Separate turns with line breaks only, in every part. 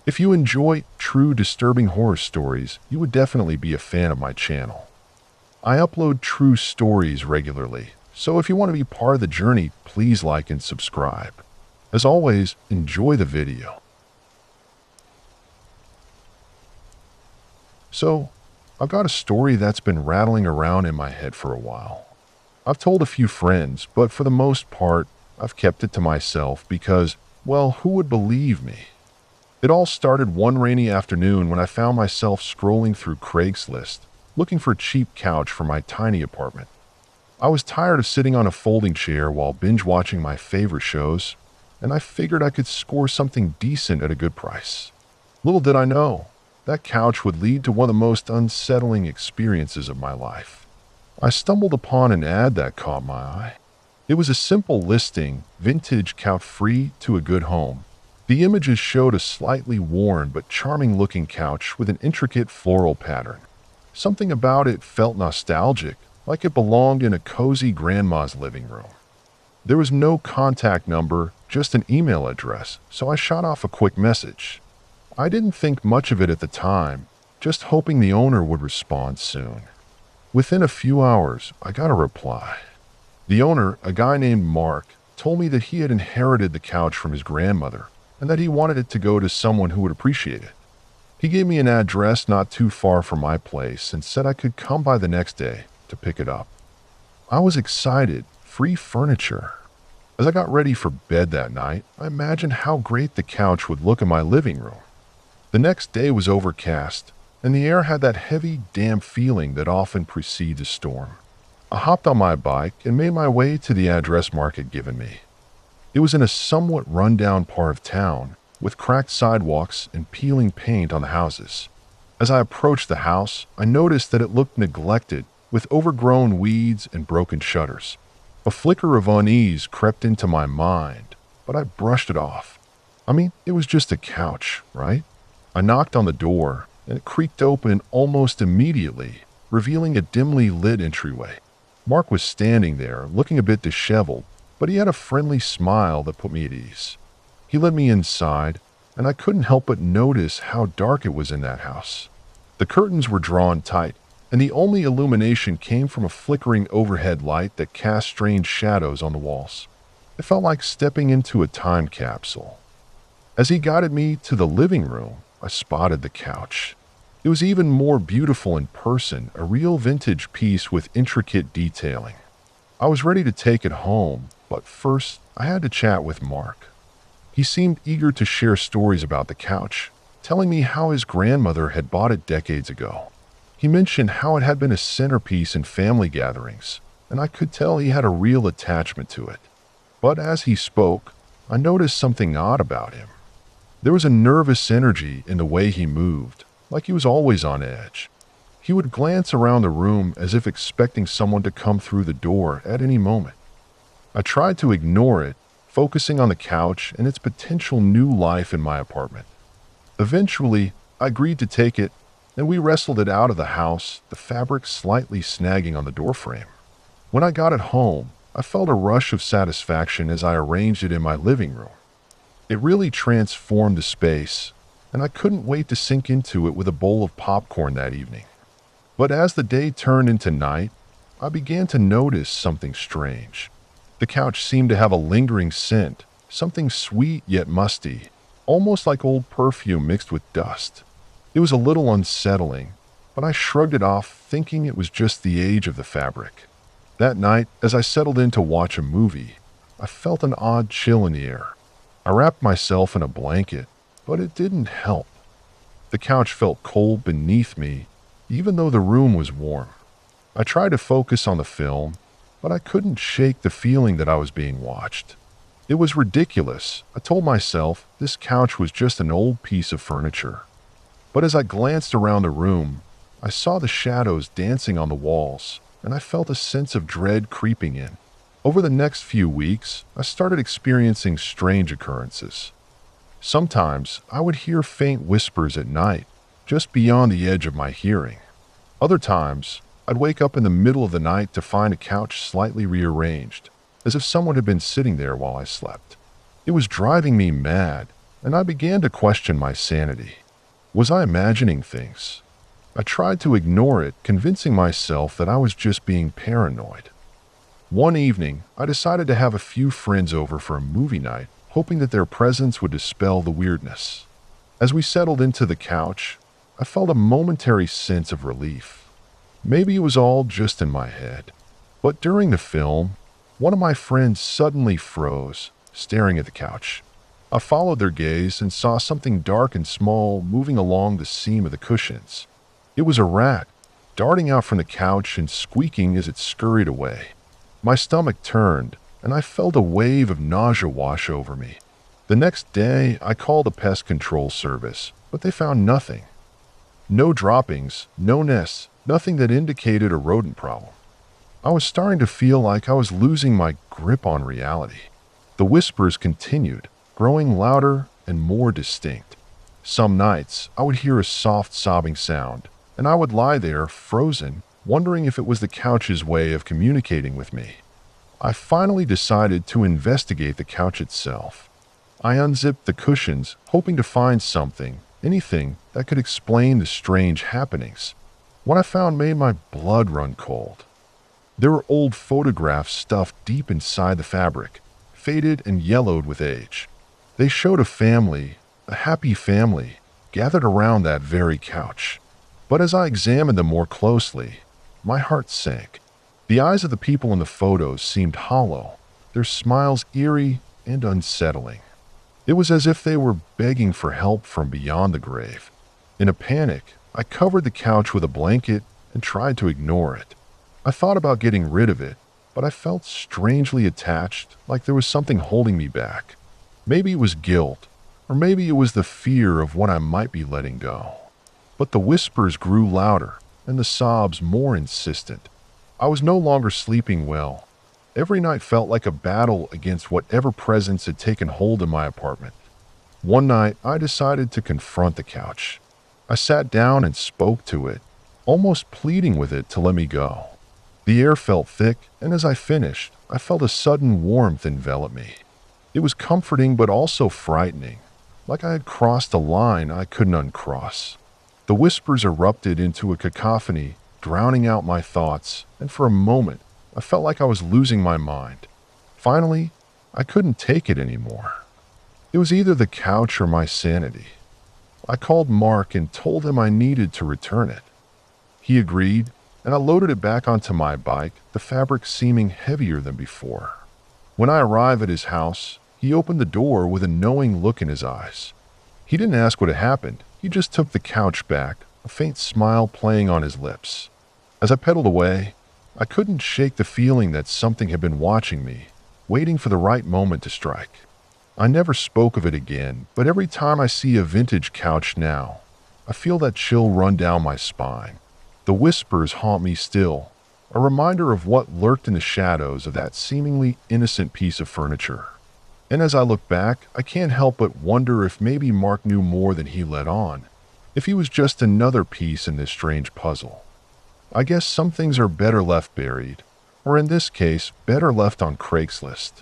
If you enjoy true disturbing horror stories, you would definitely be a fan of my channel. I upload true stories regularly, so if you want to be part of the journey, please like and subscribe. As always, enjoy the video. So, I've got a story that's been rattling around in my head for a while. I've told a few friends, but for the most part, I've kept it to myself because, well, who would believe me? It all started one rainy afternoon when I found myself scrolling through Craigslist, looking for a cheap couch for my tiny apartment. I was tired of sitting on a folding chair while binge-watching my favorite shows, and I figured I could score something decent at a good price. Little did I know, that couch would lead to one of the most unsettling experiences of my life. I stumbled upon an ad that caught my eye. It was a simple listing, vintage couch free to a good home. The images showed a slightly worn but charming-looking couch with an intricate floral pattern. Something about it felt nostalgic, like it belonged in a cozy grandma's living room. There was no contact number, just an email address, so I shot off a quick message. I didn't think much of it at the time, just hoping the owner would respond soon. Within a few hours, I got a reply. The owner, a guy named Mark, told me that he had inherited the couch from his grandmother and that he wanted it to go to someone who would appreciate it. He gave me an address not too far from my place and said I could come by the next day to pick it up. I was excited, free furniture. As I got ready for bed that night, I imagined how great the couch would look in my living room. The next day was overcast, and the air had that heavy, damp feeling that often precedes a storm. I hopped on my bike and made my way to the address Mark had given me. It was in a somewhat run-down part of town, with cracked sidewalks and peeling paint on the houses. As I approached the house, I noticed that it looked neglected, with overgrown weeds and broken shutters. A flicker of unease crept into my mind, but I brushed it off. It was just a couch, right? I knocked on the door, and it creaked open almost immediately, revealing a dimly lit entryway. Mark was standing there, looking a bit disheveled, but he had a friendly smile that put me at ease. He led me inside, and I couldn't help but notice how dark it was in that house. The curtains were drawn tight, and the only illumination came from a flickering overhead light that cast strange shadows on the walls. It felt like stepping into a time capsule. As he guided me to the living room, I spotted the couch. It was even more beautiful in person, a real vintage piece with intricate detailing. I was ready to take it home, but first I had to chat with Mark. He seemed eager to share stories about the couch, telling me how his grandmother had bought it decades ago. He mentioned how it had been a centerpiece in family gatherings, and I could tell he had a real attachment to it. But as he spoke, I noticed something odd about him. There was a nervous energy in the way he moved, like he was always on edge. He would glance around the room as if expecting someone to come through the door at any moment. I tried to ignore it, focusing on the couch and its potential new life in my apartment. Eventually, I agreed to take it, and we wrestled it out of the house, the fabric slightly snagging on the doorframe. When I got it home, I felt a rush of satisfaction as I arranged it in my living room. It really transformed the space, and I couldn't wait to sink into it with a bowl of popcorn that evening. But as the day turned into night, I began to notice something strange. The couch seemed to have a lingering scent, something sweet yet musty, almost like old perfume mixed with dust. It was a little unsettling, but I shrugged it off, thinking it was just the age of the fabric. That night, as I settled in to watch a movie, I felt an odd chill in the air. I wrapped myself in a blanket, but it didn't help. The couch felt cold beneath me, even though the room was warm. I tried to focus on the film, but I couldn't shake the feeling that I was being watched. It was ridiculous. I told myself this couch was just an old piece of furniture. But as I glanced around the room, I saw the shadows dancing on the walls, and I felt a sense of dread creeping in. Over the next few weeks, I started experiencing strange occurrences. Sometimes I would hear faint whispers at night, just beyond the edge of my hearing. Other times, I'd wake up in the middle of the night to find a couch slightly rearranged, as if someone had been sitting there while I slept. It was driving me mad, and I began to question my sanity. Was I imagining things? I tried to ignore it, convincing myself that I was just being paranoid. One evening, I decided to have a few friends over for a movie night, hoping that their presence would dispel the weirdness. As we settled into the couch, I felt a momentary sense of relief. Maybe it was all just in my head. But during the film, one of my friends suddenly froze, staring at the couch. I followed their gaze and saw something dark and small moving along the seam of the cushions. It was a rat, darting out from the couch and squeaking as it scurried away. My stomach turned, and I felt a wave of nausea wash over me. The next day, I called a pest control service, but they found nothing. No droppings, no nests, nothing that indicated a rodent problem. I was starting to feel like I was losing my grip on reality. The whispers continued, growing louder and more distinct. Some nights, I would hear a soft sobbing sound, and I would lie there, frozen, wondering if it was the couch's way of communicating with me. I finally decided to investigate the couch itself. I unzipped the cushions, hoping to find something, anything that could explain the strange happenings. What I found made my blood run cold. There were old photographs stuffed deep inside the fabric, faded and yellowed with age. They showed a family, a happy family, gathered around that very couch. But as I examined them more closely, my heart sank. The eyes of the people in the photos seemed hollow, their smiles eerie and unsettling. It was as if they were begging for help from beyond the grave. In a panic, I covered the couch with a blanket and tried to ignore it. I thought about getting rid of it, but I felt strangely attached, like there was something holding me back. Maybe it was guilt, or maybe it was the fear of what I might be letting go. But the whispers grew louder, and the sobs more insistent. I was no longer sleeping well. Every night felt like a battle against whatever presence had taken hold in my apartment. One night, I decided to confront the couch. I sat down and spoke to it, almost pleading with it to let me go. The air felt thick, and as I finished, I felt a sudden warmth envelop me. It was comforting but also frightening, like I had crossed a line I couldn't uncross. The whispers erupted into a cacophony, drowning out my thoughts, and for a moment, I felt like I was losing my mind. Finally, I couldn't take it anymore. It was either the couch or my sanity. I called Mark and told him I needed to return it. He agreed, and I loaded it back onto my bike, the fabric seeming heavier than before. When I arrived at his house, he opened the door with a knowing look in his eyes. He didn't ask what had happened, he just took the couch back, a faint smile playing on his lips. As I pedaled away, I couldn't shake the feeling that something had been watching me, waiting for the right moment to strike. I never spoke of it again, but every time I see a vintage couch now, I feel that chill run down my spine. The whispers haunt me still, a reminder of what lurked in the shadows of that seemingly innocent piece of furniture. And as I look back, I can't help but wonder if maybe Mark knew more than he let on, if he was just another piece in this strange puzzle. I guess some things are better left buried, or in this case, better left on Craigslist.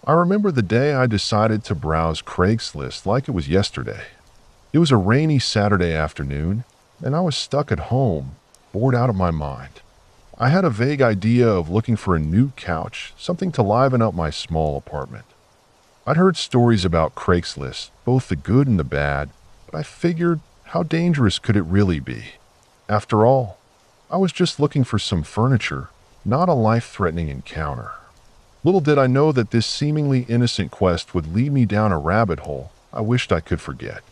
I remember the day I decided to browse Craigslist like it was yesterday. It was a rainy Saturday afternoon, and I was stuck at home, bored out of my mind. I had a vague idea of looking for a new couch, something to liven up my small apartment. I'd heard stories about Craigslist, both the good and the bad, but I figured, how dangerous could it really be? After all, I was just looking for some furniture, not a life-threatening encounter. Little did I know that this seemingly innocent quest would lead me down a rabbit hole I wished I could forget.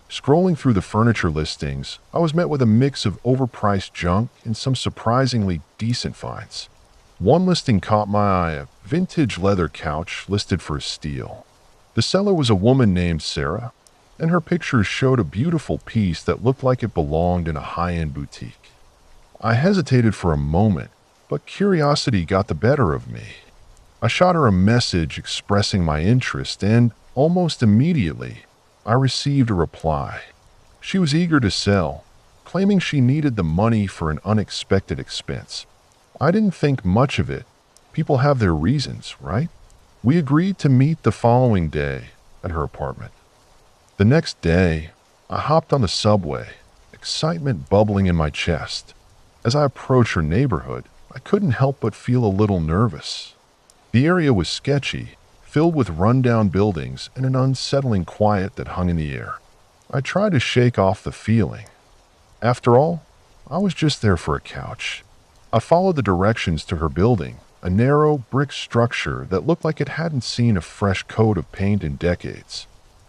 Scrolling through the furniture listings, I was met with a mix of overpriced junk and some surprisingly decent finds. One listing caught my eye, a vintage leather couch listed for a steal. The seller was a woman named Sarah, and her pictures showed a beautiful piece that looked like it belonged in a high-end boutique. I hesitated for a moment, but curiosity got the better of me. I shot her a message expressing my interest, and almost immediately, I received a reply. She was eager to sell, claiming she needed the money for an unexpected expense. I didn't think much of it, People have their reasons, right? We agreed to meet the following day at her apartment. The next day, I hopped on the subway, excitement bubbling in my chest. As I approached her neighborhood, I couldn't help but feel a little nervous. The area was sketchy, filled with rundown buildings and an unsettling quiet that hung in the air. I tried to shake off the feeling. After all, I was just there for a couch. I followed the directions to her building, a narrow brick structure that looked like it hadn't seen a fresh coat of paint in decades.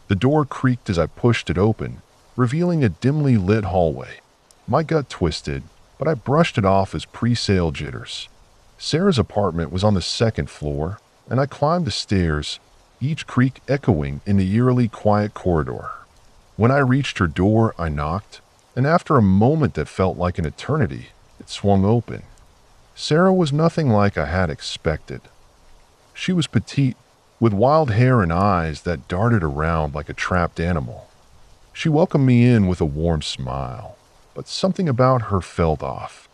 The door creaked as I pushed it open, revealing a dimly lit hallway. My gut twisted, but I brushed it off as pre-sale jitters. Sarah's apartment was on the second floor, and I climbed the stairs, each creak echoing in the eerily quiet corridor. When I reached her door, I knocked, and after a moment that felt like an eternity, it swung open. Sarah was nothing like I had expected. She was petite, with wild hair and eyes that darted around like a trapped animal. She welcomed me in with a warm smile, but something about her felt off.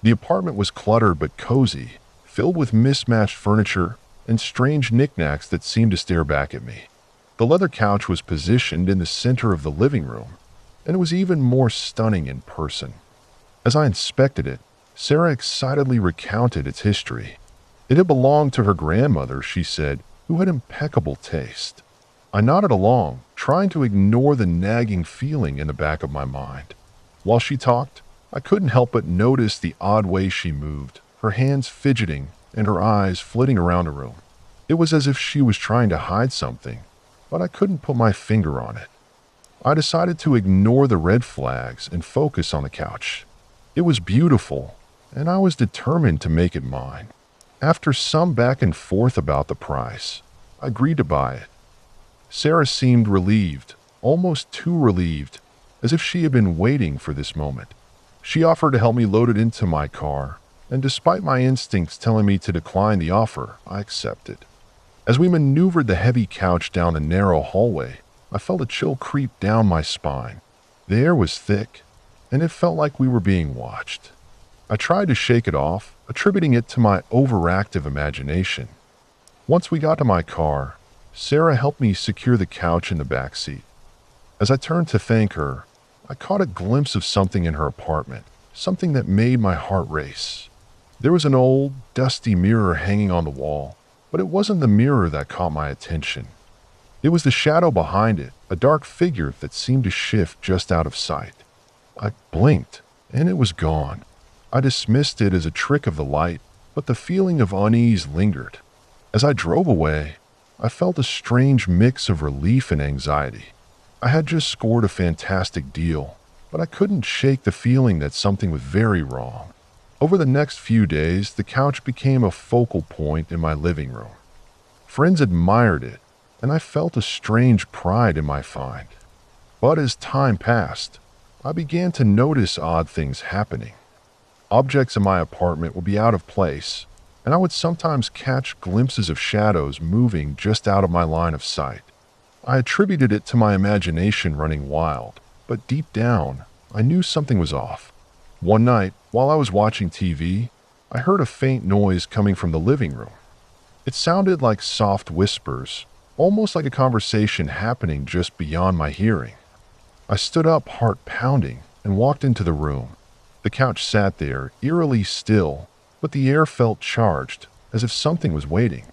The apartment was cluttered but cozy, filled with mismatched furniture and strange knickknacks that seemed to stare back at me. The leather couch was positioned in the center of the living room, and it was even more stunning in person. As I inspected it, Sarah excitedly recounted its history. It had belonged to her grandmother, she said, who had impeccable taste. I nodded along, trying to ignore the nagging feeling in the back of my mind. While she talked, I couldn't help but notice the odd way she moved, her hands fidgeting and her eyes flitting around the room. It was as if she was trying to hide something, but I couldn't put my finger on it. I decided to ignore the red flags and focus on the couch. It was beautiful, and I was determined to make it mine. After some back and forth about the price, I agreed to buy it. Sarah seemed relieved, almost too relieved, as if she had been waiting for this moment. She offered to help me load it into my car, and despite my instincts telling me to decline the offer, I accepted. As we maneuvered the heavy couch down a narrow hallway, I felt a chill creep down my spine. The air was thick, and it felt like we were being watched. I tried to shake it off, attributing it to my overactive imagination. Once we got to my car, Sarah helped me secure the couch in the back seat. As I turned to thank her, I caught a glimpse of something in her apartment, something that made my heart race. There was an old, dusty mirror hanging on the wall, but it wasn't the mirror that caught my attention. It was the shadow behind it, a dark figure that seemed to shift just out of sight. I blinked, and it was gone. I dismissed it as a trick of the light, but the feeling of unease lingered. As I drove away, I felt a strange mix of relief and anxiety. I had just scored a fantastic deal, but I couldn't shake the feeling that something was very wrong. Over the next few days, the couch became a focal point in my living room. Friends admired it, and I felt a strange pride in my find. But as time passed, I began to notice odd things happening. Objects in my apartment would be out of place, and I would sometimes catch glimpses of shadows moving just out of my line of sight. I attributed it to my imagination running wild, but deep down, I knew something was off. One night, while I was watching TV, I heard a faint noise coming from the living room. It sounded like soft whispers, almost like a conversation happening just beyond my hearing. I stood up, heart pounding, and walked into the room. The couch sat there, eerily still, but the air felt charged, as if something was waiting.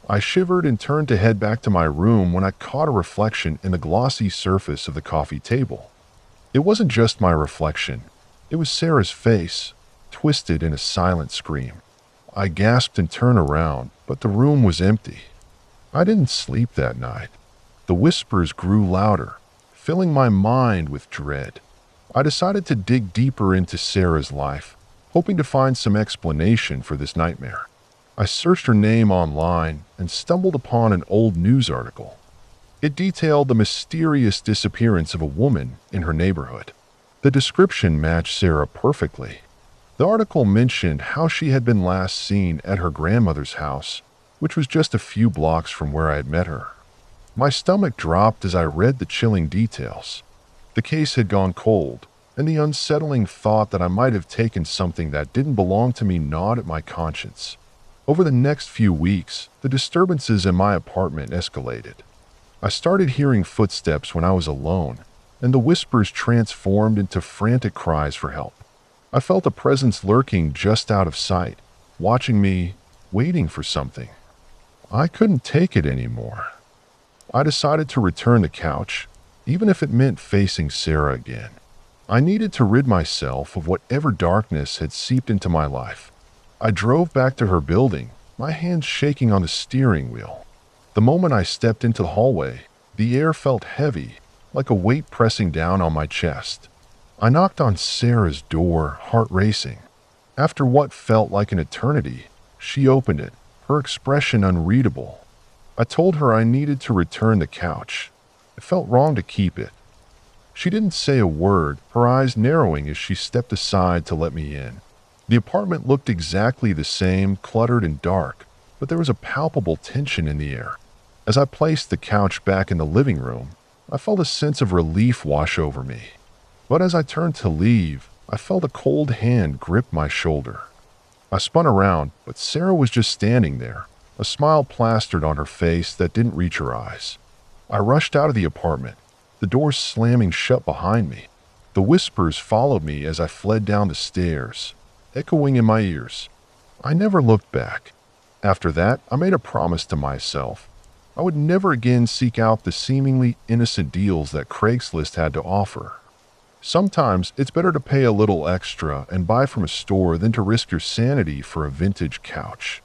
I shivered and turned to head back to my room when I caught a reflection in the glossy surface of the coffee table. It wasn't just my reflection. It was Sarah's face, twisted in a silent scream. I gasped and turned around, but the room was empty. I didn't sleep that night. The whispers grew louder, filling my mind with dread. I decided to dig deeper into Sarah's life, hoping to find some explanation for this nightmare. I searched her name online and stumbled upon an old news article. It detailed the mysterious disappearance of a woman in her neighborhood. The description matched Sarah perfectly. The article mentioned how she had been last seen at her grandmother's house, which was just a few blocks from where I had met her. My stomach dropped as I read the chilling details. The case had gone cold, and the unsettling thought that I might have taken something that didn't belong to me gnawed at my conscience. Over the next few weeks, the disturbances in my apartment escalated. I started hearing footsteps when I was alone, and the whispers transformed into frantic cries for help. I felt a presence lurking just out of sight, watching me, waiting for something. I couldn't take it anymore. I decided to return the couch, even if it meant facing Sarah again. I needed to rid myself of whatever darkness had seeped into my life. I drove back to her building, my hands shaking on the steering wheel. The moment I stepped into the hallway, the air felt heavy, like a weight pressing down on my chest. I knocked on Sarah's door, heart racing. After what felt like an eternity, she opened it, her expression unreadable. I told her I needed to return the couch. It felt wrong to keep it. She didn't say a word, her eyes narrowing as she stepped aside to let me in. The apartment looked exactly the same, cluttered and dark, but there was a palpable tension in the air. As I placed the couch back in the living room, I felt a sense of relief wash over me. But as I turned to leave, I felt a cold hand grip my shoulder. I spun around, but Sarah was just standing there, a smile plastered on her face that didn't reach her eyes. I rushed out of the apartment, the door slamming shut behind me. The whispers followed me as I fled down the stairs, echoing in my ears. I never looked back. After that, I made a promise to myself. I would never again seek out the seemingly innocent deals that Craigslist had to offer. Sometimes it's better to pay a little extra and buy from a store than to risk your sanity for a vintage couch.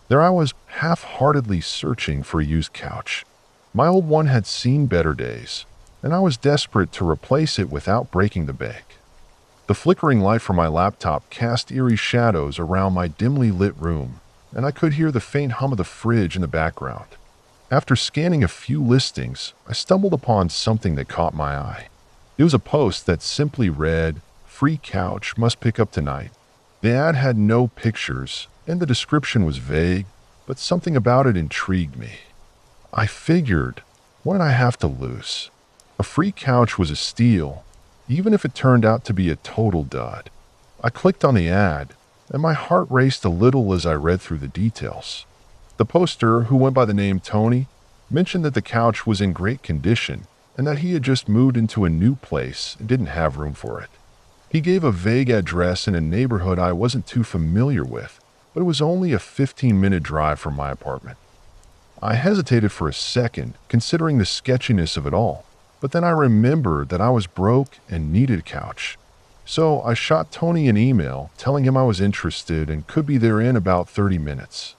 There I was, half-heartedly searching for a used couch. My old one had seen better days, and I was desperate to replace it without breaking the bank. The flickering light from my laptop cast eerie shadows around my dimly lit room, and I could hear the faint hum of the fridge in the background. After scanning a few listings, I stumbled upon something that caught my eye. It was a post that simply read, "Free couch, must pick up tonight." The ad had no pictures, and the description was vague, but something about it intrigued me. I figured, what did I have to lose? A free couch was a steal, even if it turned out to be a total dud. I clicked on the ad, and my heart raced a little as I read through the details. The poster, who went by the name Tony, mentioned that the couch was in great condition and that he had just moved into a new place and didn't have room for it. He gave a vague address in a neighborhood I wasn't too familiar with, but it was only a 15-minute drive from my apartment. I hesitated for a second, considering the sketchiness of it all, but then I remembered that I was broke and needed a couch. So I shot Tony an email telling him I was interested and could be there in about 30 minutes.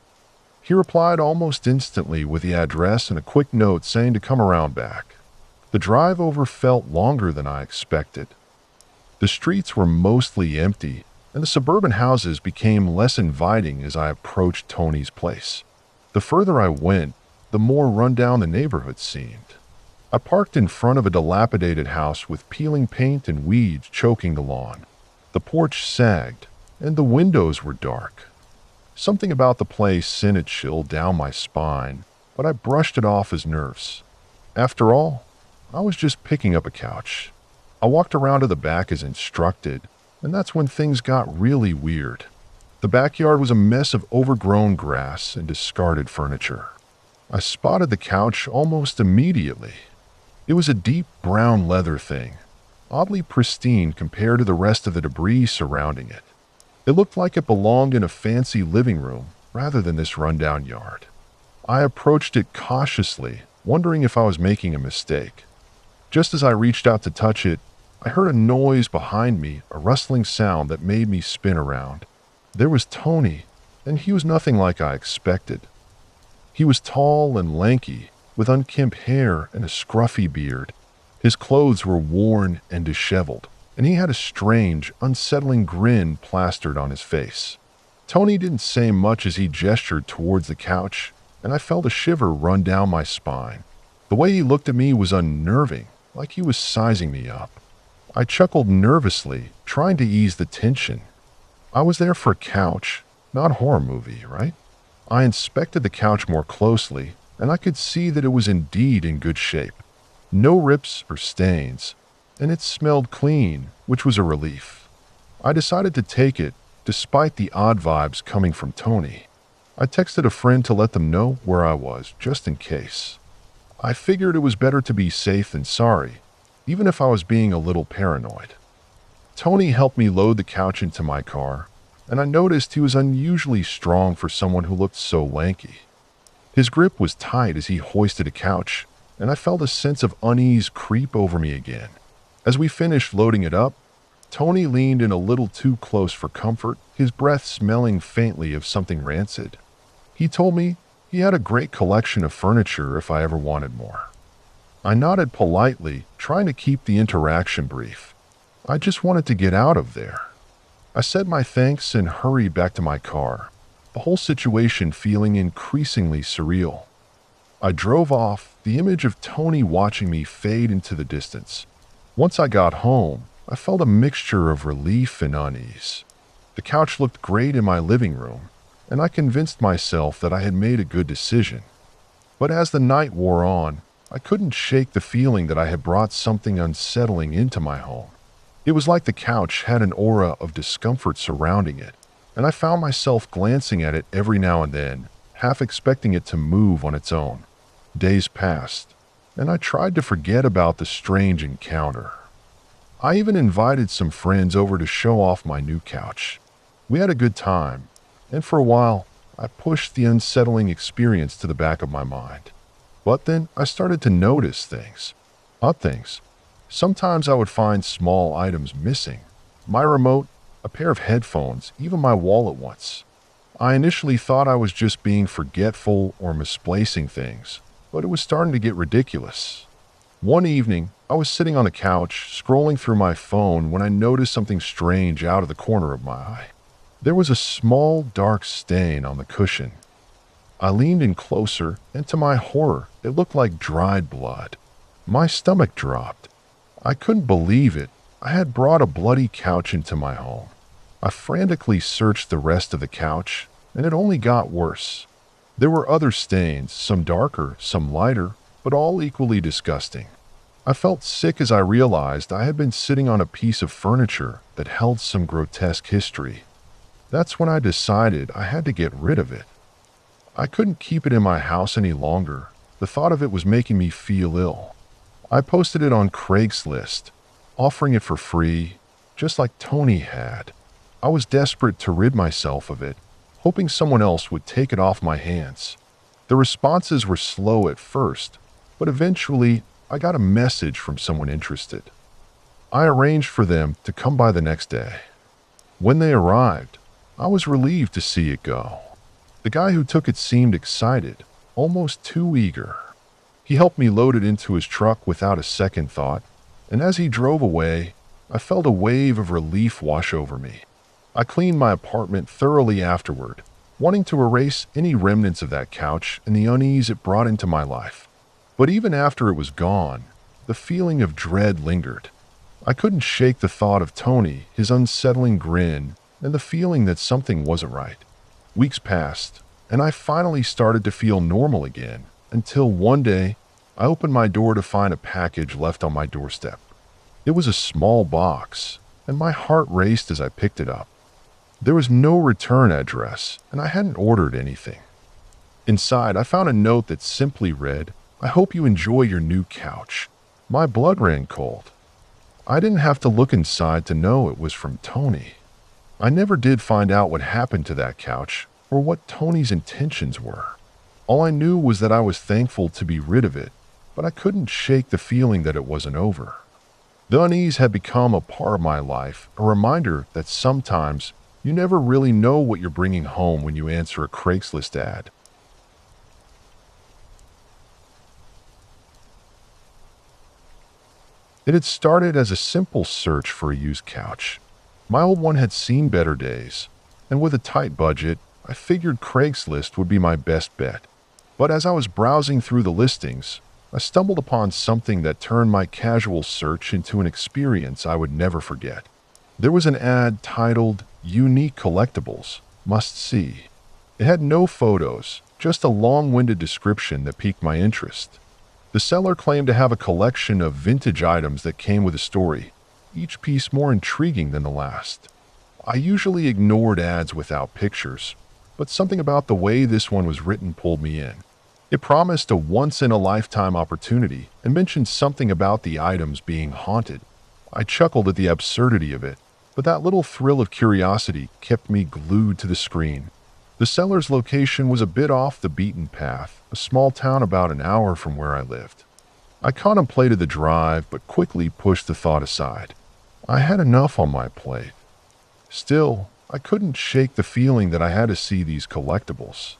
He replied almost instantly with the address and a quick note saying to come around back. The drive over felt longer than I expected. The streets were mostly empty, and the suburban houses became less inviting as I approached Tony's place. The further I went, the more rundown the neighborhood seemed. I parked in front of a dilapidated house with peeling paint and weeds choking the lawn. The porch sagged, and the windows were dark. Something about the place sent a chill down my spine, but I brushed it off as nerves. After all, I was just picking up a couch. I walked around to the back as instructed, and that's when things got really weird. The backyard was a mess of overgrown grass and discarded furniture. I spotted the couch almost immediately. It was a deep brown leather thing, oddly pristine compared to the rest of the debris surrounding it. It looked like it belonged in a fancy living room rather than this rundown yard. I approached it cautiously, wondering if I was making a mistake. Just as I reached out to touch it, I heard a noise behind me, a rustling sound that made me spin around. There was Tony, and he was nothing like I expected. He was tall and lanky, with unkempt hair and a scruffy beard. His clothes were worn and disheveled, and he had a strange, unsettling grin plastered on his face. Tony didn't say much as he gestured towards the couch, and I felt a shiver run down my spine. The way he looked at me was unnerving, like he was sizing me up. I chuckled nervously, trying to ease the tension. I was there for a couch, not a horror movie, right? I inspected the couch more closely, and I could see that it was indeed in good shape. No rips or stains, and it smelled clean, which was a relief. I decided to take it, despite the odd vibes coming from Tony. I texted a friend to let them know where I was, just in case. I figured it was better to be safe than sorry, even if I was being a little paranoid. Tony helped me load the couch into my car, and I noticed he was unusually strong for someone who looked so lanky. His grip was tight as he hoisted a couch, and I felt a sense of unease creep over me again. As we finished loading it up, Tony leaned in a little too close for comfort, his breath smelling faintly of something rancid. He told me he had a great collection of furniture if I ever wanted more. I nodded politely, trying to keep the interaction brief. I just wanted to get out of there. I said my thanks and hurried back to my car, the whole situation feeling increasingly surreal. I drove off, the image of Tony watching me fade into the distance. Once I got home, I felt a mixture of relief and unease. The couch looked great in my living room, and I convinced myself that I had made a good decision. But as the night wore on, I couldn't shake the feeling that I had brought something unsettling into my home. It was like the couch had an aura of discomfort surrounding it, and I found myself glancing at it every now and then, half expecting it to move on its own. Days passed, and I tried to forget about the strange encounter. I even invited some friends over to show off my new couch. We had a good time, and for a while, I pushed the unsettling experience to the back of my mind. But then I started to notice things. Odd things. Sometimes I would find small items missing. My remote, a pair of headphones, even my wallet once. I initially thought I was just being forgetful or misplacing things, but it was starting to get ridiculous. One evening, I was sitting on a couch, scrolling through my phone when I noticed something strange out of the corner of my eye. There was a small, dark stain on the cushion. I leaned in closer, and to my horror, it looked like dried blood. My stomach dropped. I couldn't believe it. I had brought a bloody couch into my home. I frantically searched the rest of the couch, and it only got worse. There were other stains, some darker, some lighter, but all equally disgusting. I felt sick as I realized I had been sitting on a piece of furniture that held some grotesque history. That's when I decided I had to get rid of it. I couldn't keep it in my house any longer. The thought of it was making me feel ill. I posted it on Craigslist, offering it for free, just like Tony had. I was desperate to rid myself of it, hoping someone else would take it off my hands. The responses were slow at first, but eventually I got a message from someone interested. I arranged for them to come by the next day. When they arrived, I was relieved to see it go. The guy who took it seemed excited, almost too eager. He helped me load it into his truck without a second thought, and as he drove away, I felt a wave of relief wash over me. I cleaned my apartment thoroughly afterward, wanting to erase any remnants of that couch and the unease it brought into my life. But even after it was gone, the feeling of dread lingered. I couldn't shake the thought of Tony, his unsettling grin, and the feeling that something wasn't right. Weeks passed, and I finally started to feel normal again, until one day, I opened my door to find a package left on my doorstep. It was a small box, and my heart raced as I picked it up. There was no return address, and I hadn't ordered anything. Inside, I found a note that simply read, "I hope you enjoy your new couch." My blood ran cold. I didn't have to look inside to know it was from Tony. I never did find out what happened to that couch or what Tony's intentions were. All I knew was that I was thankful to be rid of it, but I couldn't shake the feeling that it wasn't over. The unease had become a part of my life, a reminder that sometimes you never really know what you're bringing home when you answer a Craigslist ad. It had started as a simple search for a used couch. My old one had seen better days, and with a tight budget, I figured Craigslist would be my best bet. But as I was browsing through the listings, I stumbled upon something that turned my casual search into an experience I would never forget. There was an ad titled "Unique Collectibles, Must See." It had no photos, just a long-winded description that piqued my interest. The seller claimed to have a collection of vintage items that came with a story, each piece more intriguing than the last. I usually ignored ads without pictures, but something about the way this one was written pulled me in. It promised a once-in-a-lifetime opportunity and mentioned something about the items being haunted. I chuckled at the absurdity of it, but that little thrill of curiosity kept me glued to the screen. The seller's location was a bit off the beaten path, a small town about an hour from where I lived. I contemplated the drive, but quickly pushed the thought aside. I had enough on my plate. Still, I couldn't shake the feeling that I had to see these collectibles.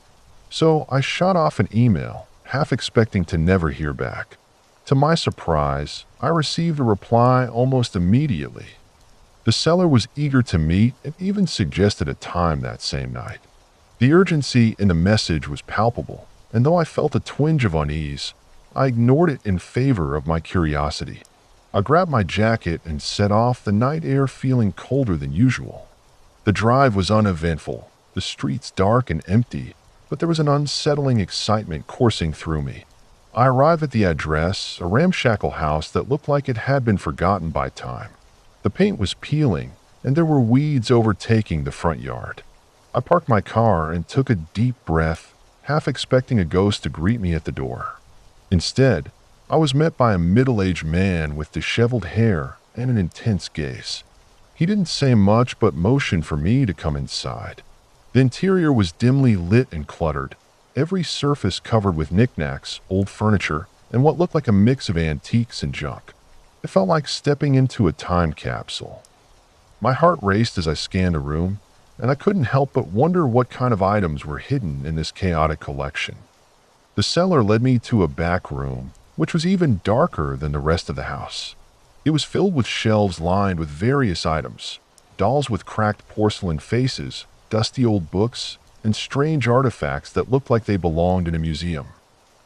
So I shot off an email, half expecting to never hear back. To my surprise, I received a reply almost immediately. The seller was eager to meet and even suggested a time that same night. The urgency in the message was palpable, and though I felt a twinge of unease, I ignored it in favor of my curiosity. I grabbed my jacket and set off, the night air feeling colder than usual. The drive was uneventful, the streets dark and empty, but there was an unsettling excitement coursing through me. I arrived at the address, a ramshackle house that looked like it had been forgotten by time. The paint was peeling, and there were weeds overtaking the front yard. I parked my car and took a deep breath, half expecting a ghost to greet me at the door. Instead, I was met by a middle-aged man with disheveled hair and an intense gaze. He didn't say much but motioned for me to come inside. The interior was dimly lit and cluttered, every surface covered with knickknacks, old furniture, and what looked like a mix of antiques and junk. It felt like stepping into a time capsule. My heart raced as I scanned the room, and I couldn't help but wonder what kind of items were hidden in this chaotic collection. The seller led me to a back room, which was even darker than the rest of the house. It was filled with shelves lined with various items, dolls with cracked porcelain faces, dusty old books, and strange artifacts that looked like they belonged in a museum.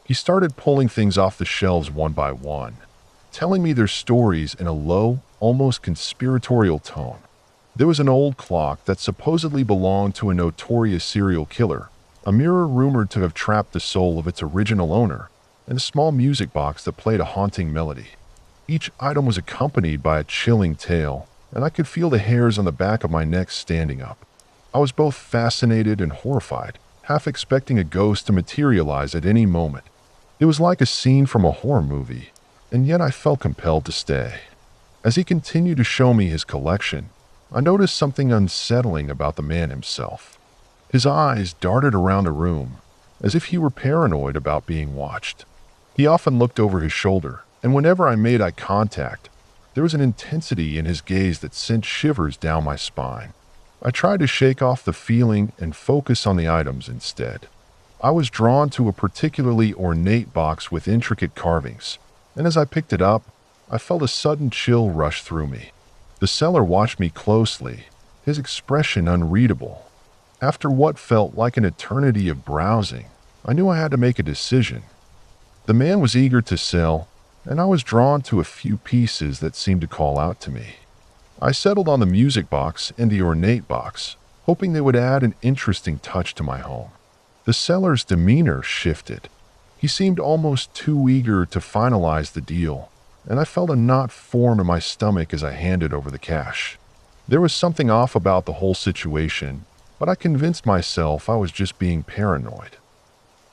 He started pulling things off the shelves one by one, telling me their stories in a low, almost conspiratorial tone. There was an old clock that supposedly belonged to a notorious serial killer, a mirror rumored to have trapped the soul of its original owner, and a small music box that played a haunting melody. Each item was accompanied by a chilling tale, and I could feel the hairs on the back of my neck standing up. I was both fascinated and horrified, half expecting a ghost to materialize at any moment. It was like a scene from a horror movie, and yet I felt compelled to stay. As he continued to show me his collection, I noticed something unsettling about the man himself. His eyes darted around the room, as if he were paranoid about being watched. He often looked over his shoulder, and whenever I made eye contact, there was an intensity in his gaze that sent shivers down my spine. I tried to shake off the feeling and focus on the items instead. I was drawn to a particularly ornate box with intricate carvings, and as I picked it up, I felt a sudden chill rush through me. The seller watched me closely, his expression unreadable. After what felt like an eternity of browsing, I knew I had to make a decision. The man was eager to sell, and I was drawn to a few pieces that seemed to call out to me. I settled on the music box and the ornate box, hoping they would add an interesting touch to my home. The seller's demeanor shifted. He seemed almost too eager to finalize the deal, and I felt a knot form in my stomach as I handed over the cash. There was something off about the whole situation, but I convinced myself I was just being paranoid.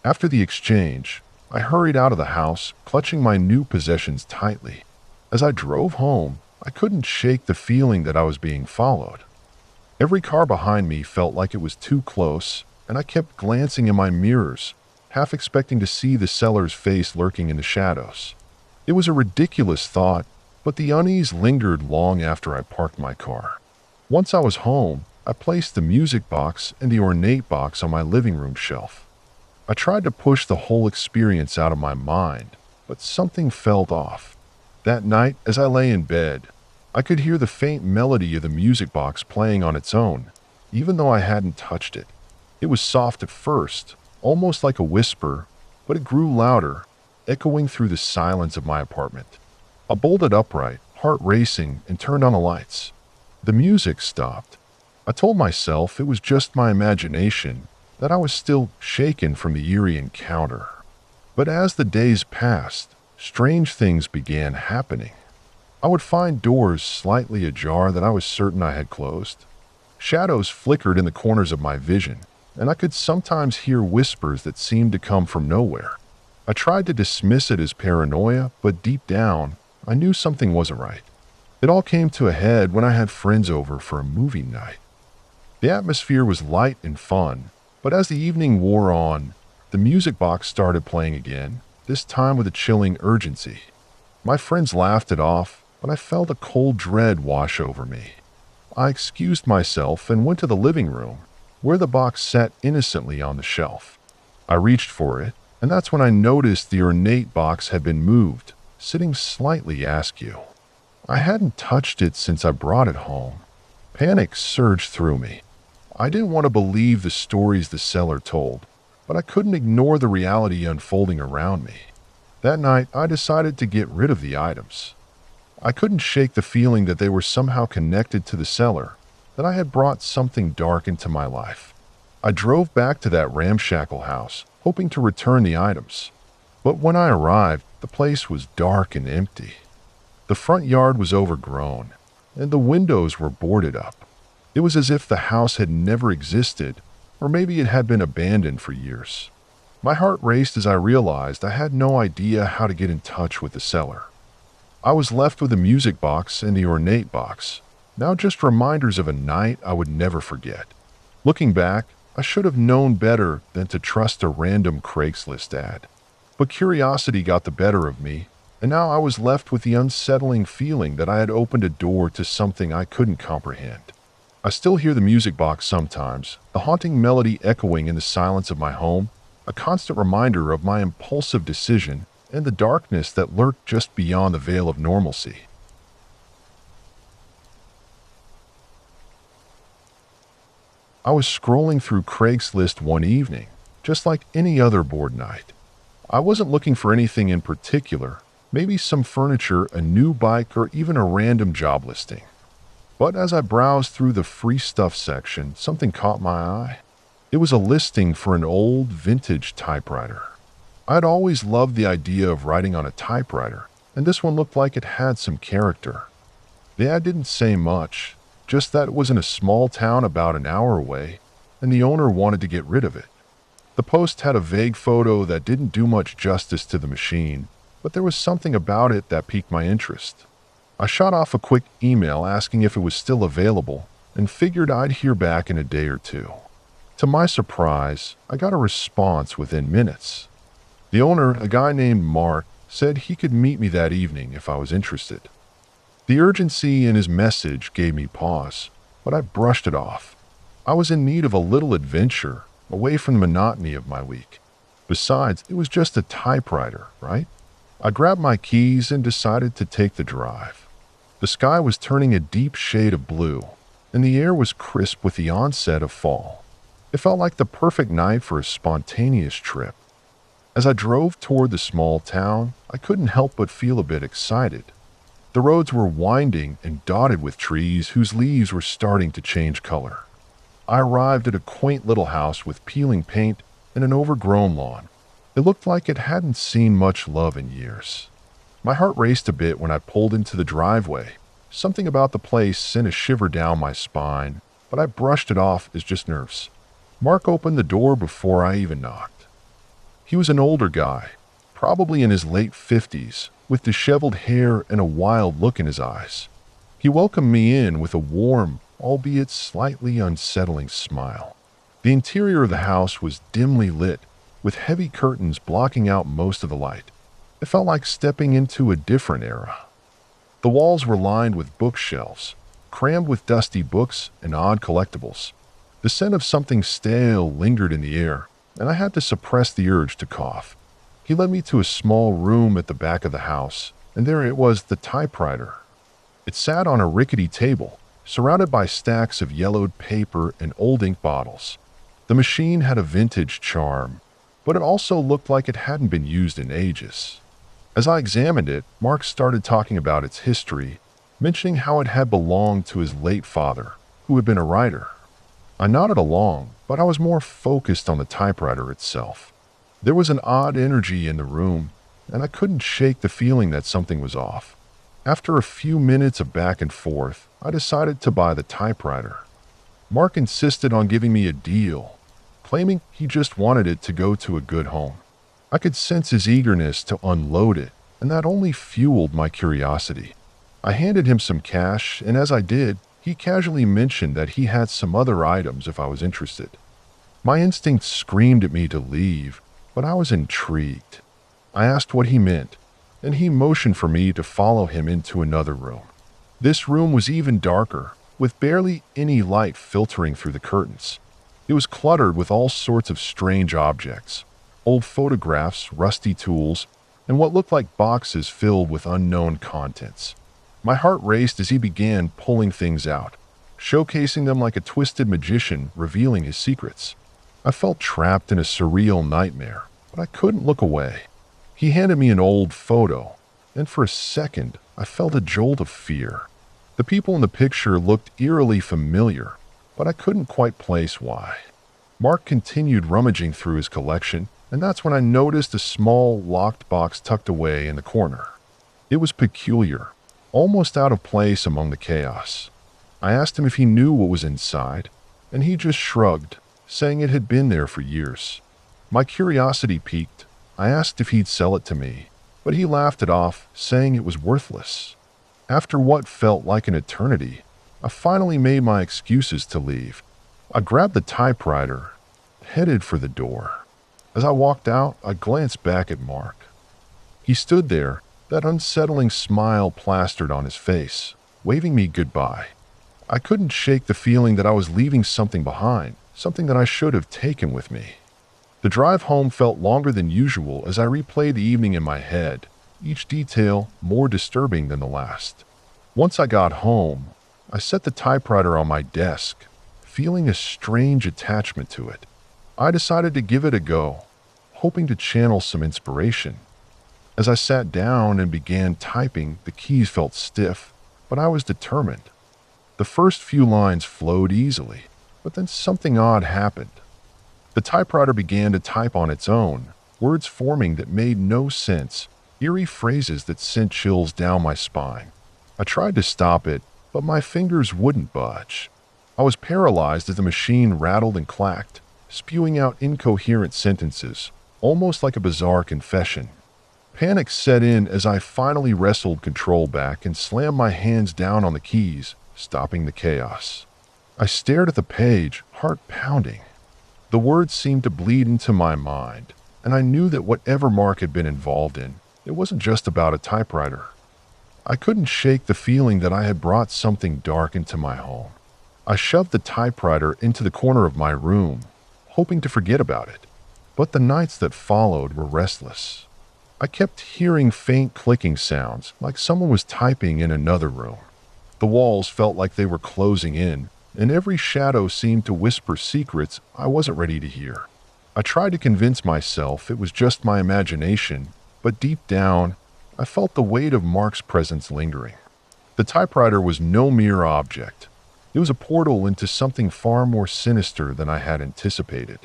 After the exchange, I hurried out of the house, clutching my new possessions tightly. As I drove home, I couldn't shake the feeling that I was being followed. Every car behind me felt like it was too close, and I kept glancing in my mirrors, half expecting to see the seller's face lurking in the shadows. It was a ridiculous thought, but the unease lingered long after I parked my car. Once I was home, I placed the music box and the ornate box on my living room shelf. I tried to push the whole experience out of my mind, but something felt off. That night, as I lay in bed, I could hear the faint melody of the music box playing on its own, even though I hadn't touched it. It was soft at first, almost like a whisper, but it grew louder, echoing through the silence of my apartment. I bolted upright, heart racing, and turned on the lights. The music stopped. I told myself it was just my imagination, that I was still shaken from the eerie encounter. But as the days passed, strange things began happening. I would find doors slightly ajar that I was certain I had closed. Shadows flickered in the corners of my vision, and I could sometimes hear whispers that seemed to come from nowhere. I tried to dismiss it as paranoia, but deep down, I knew something wasn't right. It all came to a head when I had friends over for a movie night. The atmosphere was light and fun, but as the evening wore on, the music box started playing again, this time with a chilling urgency. My friends laughed it off, but I felt a cold dread wash over me. I excused myself and went to the living room, where the box sat innocently on the shelf. I reached for it, and that's when I noticed the ornate box had been moved, sitting slightly askew. I hadn't touched it since I brought it home. Panic surged through me. I didn't want to believe the stories the seller told, but I couldn't ignore the reality unfolding around me. That night, I decided to get rid of the items. I couldn't shake the feeling that they were somehow connected to the seller, that I had brought something dark into my life. I drove back to that ramshackle house, hoping to return the items. But when I arrived, the place was dark and empty. The front yard was overgrown, and the windows were boarded up. It was as if the house had never existed, or maybe it had been abandoned for years. My heart raced as I realized I had no idea how to get in touch with the seller. I was left with the music box and the ornate box, now just reminders of a night I would never forget. Looking back, I should have known better than to trust a random Craigslist ad. But curiosity got the better of me, and now I was left with the unsettling feeling that I had opened a door to something I couldn't comprehend. I still hear the music box sometimes, the haunting melody echoing in the silence of my home, a constant reminder of my impulsive decision and the darkness that lurked just beyond the veil of normalcy. I was scrolling through Craigslist one evening, just like any other bored night. I wasn't looking for anything in particular, maybe some furniture, a new bike, or even a random job listing. But as I browsed through the free stuff section, something caught my eye. It was a listing for an old, vintage typewriter. I'd always loved the idea of writing on a typewriter, and this one looked like it had some character. The ad didn't say much, just that it was in a small town about an hour away, and the owner wanted to get rid of it. The post had a vague photo that didn't do much justice to the machine, but there was something about it that piqued my interest. I shot off a quick email asking if it was still available, and figured I'd hear back in a day or two. To my surprise, I got a response within minutes. The owner, a guy named Mark, said he could meet me that evening if I was interested. The urgency in his message gave me pause, but I brushed it off. I was in need of a little adventure, away from the monotony of my week. Besides, it was just a typewriter, right? I grabbed my keys and decided to take the drive. The sky was turning a deep shade of blue, and the air was crisp with the onset of fall. It felt like the perfect night for a spontaneous trip. As I drove toward the small town, I couldn't help but feel a bit excited. The roads were winding and dotted with trees whose leaves were starting to change color. I arrived at a quaint little house with peeling paint and an overgrown lawn. It looked like it hadn't seen much love in years. My heart raced a bit when I pulled into the driveway. Something about the place sent a shiver down my spine, but I brushed it off as just nerves. Mark opened the door before I even knocked. He was an older guy, probably in his late 50s, with disheveled hair and a wild look in his eyes. He welcomed me in with a warm, albeit slightly unsettling smile. The interior of the house was dimly lit, with heavy curtains blocking out most of the light. It felt like stepping into a different era. The walls were lined with bookshelves, crammed with dusty books and odd collectibles. The scent of something stale lingered in the air, and I had to suppress the urge to cough. He led me to a small room at the back of the house, and there it was, the typewriter. It sat on a rickety table, surrounded by stacks of yellowed paper and old ink bottles. The machine had a vintage charm, but it also looked like it hadn't been used in ages. As I examined it, Mark started talking about its history, mentioning how it had belonged to his late father, who had been a writer. I nodded along, but I was more focused on the typewriter itself. There was an odd energy in the room, and I couldn't shake the feeling that something was off. After a few minutes of back and forth, I decided to buy the typewriter. Mark insisted on giving me a deal, claiming he just wanted it to go to a good home. I could sense his eagerness to unload it, and that only fueled my curiosity. I handed him some cash, and as I did, he casually mentioned that he had some other items if I was interested. My instinct screamed at me to leave, but I was intrigued. I asked what he meant, and he motioned for me to follow him into another room. This room was even darker, with barely any light filtering through the curtains. It was cluttered with all sorts of strange objects, old photographs, rusty tools, and what looked like boxes filled with unknown contents. My heart raced as he began pulling things out, showcasing them like a twisted magician revealing his secrets. I felt trapped in a surreal nightmare, but I couldn't look away. He handed me an old photo, and for a second, I felt a jolt of fear. The people in the picture looked eerily familiar, but I couldn't quite place why. Mark continued rummaging through his collection, and that's when I noticed a small, locked box tucked away in the corner. It was peculiar, almost out of place among the chaos. I asked him if he knew what was inside, and he just shrugged, saying it had been there for years. My curiosity piqued. I asked if he'd sell it to me, but he laughed it off, saying it was worthless. After what felt like an eternity, I finally made my excuses to leave. I grabbed the typewriter, headed for the door. As I walked out, I glanced back at Mark. He stood there, that unsettling smile plastered on his face, waving me goodbye. I couldn't shake the feeling that I was leaving something behind, something that I should have taken with me. The drive home felt longer than usual as I replayed the evening in my head, each detail more disturbing than the last. Once I got home, I set the typewriter on my desk, feeling a strange attachment to it. I decided to give it a go, hoping to channel some inspiration. As I sat down and began typing, the keys felt stiff, but I was determined. The first few lines flowed easily, but then something odd happened. The typewriter began to type on its own, words forming that made no sense, eerie phrases that sent chills down my spine. I tried to stop it, but my fingers wouldn't budge. I was paralyzed as the machine rattled and clacked, spewing out incoherent sentences, almost like a bizarre confession. Panic set in as I finally wrestled control back and slammed my hands down on the keys, stopping the chaos. I stared at the page, heart pounding. The words seemed to bleed into my mind, and I knew that whatever Mark had been involved in, it wasn't just about a typewriter. I couldn't shake the feeling that I had brought something dark into my home. I shoved the typewriter into the corner of my room, hoping to forget about it. But the nights that followed were restless. I kept hearing faint clicking sounds, like someone was typing in another room. The walls felt like they were closing in, and every shadow seemed to whisper secrets I wasn't ready to hear. I tried to convince myself it was just my imagination, but deep down, I felt the weight of Mark's presence lingering. The typewriter was no mere object. It was a portal into something far more sinister than I had anticipated.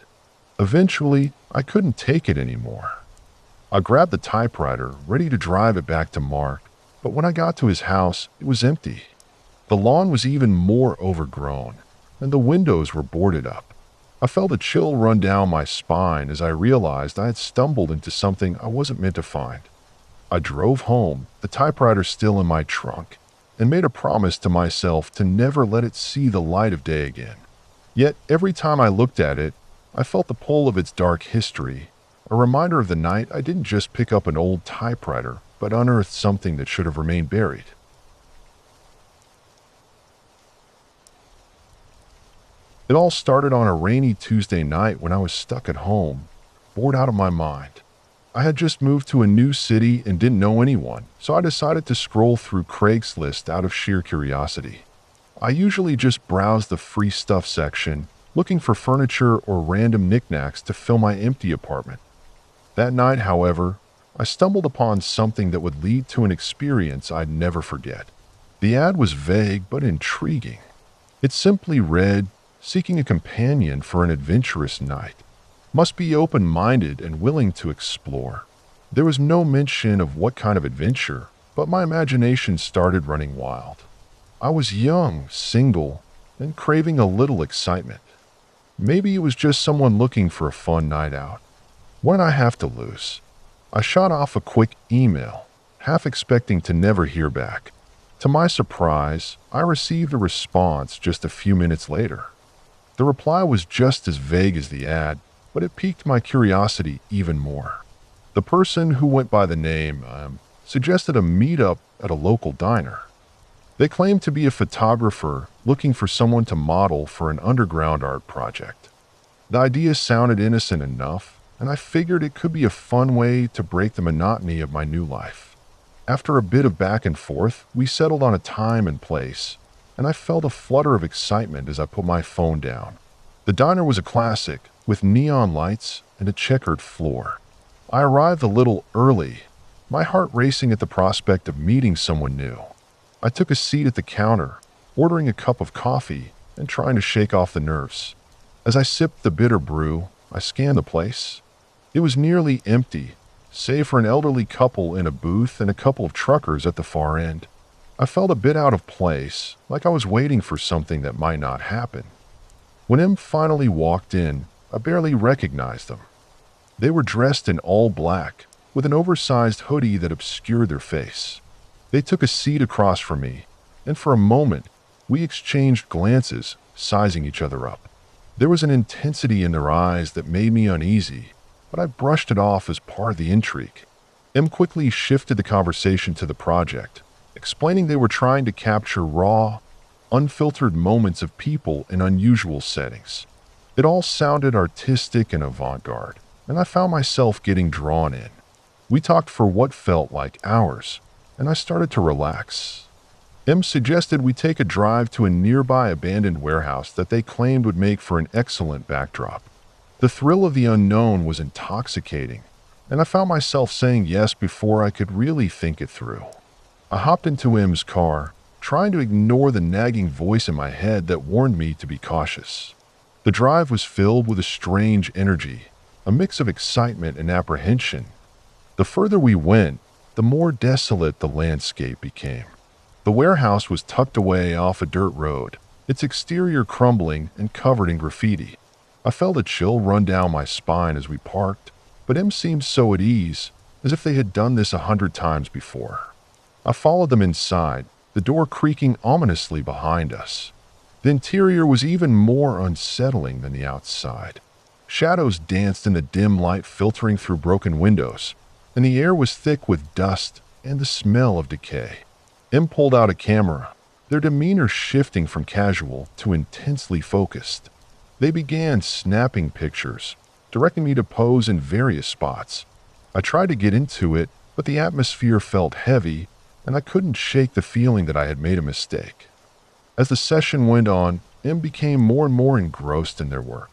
Eventually, I couldn't take it anymore. I grabbed the typewriter, ready to drive it back to Mark, but when I got to his house, it was empty. The lawn was even more overgrown, and the windows were boarded up. I felt a chill run down my spine as I realized I had stumbled into something I wasn't meant to find. I drove home, the typewriter still in my trunk, and made a promise to myself to never let it see the light of day again. Yet every time I looked at it, I felt the pull of its dark history, a reminder of the night I didn't just pick up an old typewriter, but unearthed something that should have remained buried. It all started on a rainy Tuesday night when I was stuck at home, bored out of my mind. I had just moved to a new city and didn't know anyone, so I decided to scroll through Craigslist out of sheer curiosity. I usually just browse the free stuff section, looking for furniture or random knickknacks to fill my empty apartment. That night, however, I stumbled upon something that would lead to an experience I'd never forget. The ad was vague but intriguing. It simply read, "Seeking a companion for an adventurous night. Must be open-minded and willing to explore." There was no mention of what kind of adventure, but my imagination started running wild. I was young, single, and craving a little excitement. Maybe it was just someone looking for a fun night out. What did I have to lose? I shot off a quick email, half expecting to never hear back. To my surprise, I received a response just a few minutes later. The reply was just as vague as the ad, but it piqued my curiosity even more. The person, who went by the name, suggested a meetup at a local diner. They claimed to be a photographer looking for someone to model for an underground art project. The idea sounded innocent enough, and I figured it could be a fun way to break the monotony of my new life. After a bit of back and forth, we settled on a time and place, and I felt a flutter of excitement as I put my phone down. The diner was a classic, with neon lights and a checkered floor. I arrived a little early, my heart racing at the prospect of meeting someone new. I took a seat at the counter, ordering a cup of coffee and trying to shake off the nerves. As I sipped the bitter brew, I scanned the place. It was nearly empty, save for an elderly couple in a booth and a couple of truckers at the far end. I felt a bit out of place, like I was waiting for something that might not happen. When M finally walked in, I barely recognized them. They were dressed in all black, with an oversized hoodie that obscured their face. They took a seat across from me, and for a moment, we exchanged glances, sizing each other up. There was an intensity in their eyes that made me uneasy, but I brushed it off as part of the intrigue. M quickly shifted the conversation to the project, explaining they were trying to capture raw, unfiltered moments of people in unusual settings. It all sounded artistic and avant-garde, and I found myself getting drawn in. We talked for what felt like hours, and I started to relax. M suggested we take a drive to a nearby abandoned warehouse that they claimed would make for an excellent backdrop. The thrill of the unknown was intoxicating, and I found myself saying yes before I could really think it through. I hopped into M's car, trying to ignore the nagging voice in my head that warned me to be cautious. The drive was filled with a strange energy, a mix of excitement and apprehension. The further we went, the more desolate the landscape became. The warehouse was tucked away off a dirt road, its exterior crumbling and covered in graffiti. I felt a chill run down my spine as we parked, but M seemed so at ease, as if they had done this 100 times before. I followed them inside, the door creaking ominously behind us. The interior was even more unsettling than the outside. Shadows danced in the dim light filtering through broken windows, and the air was thick with dust and the smell of decay. M pulled out a camera, their demeanor shifting from casual to intensely focused. They began snapping pictures, directing me to pose in various spots. I tried to get into it, but the atmosphere felt heavy, and I couldn't shake the feeling that I had made a mistake. As the session went on, M became more and more engrossed in their work.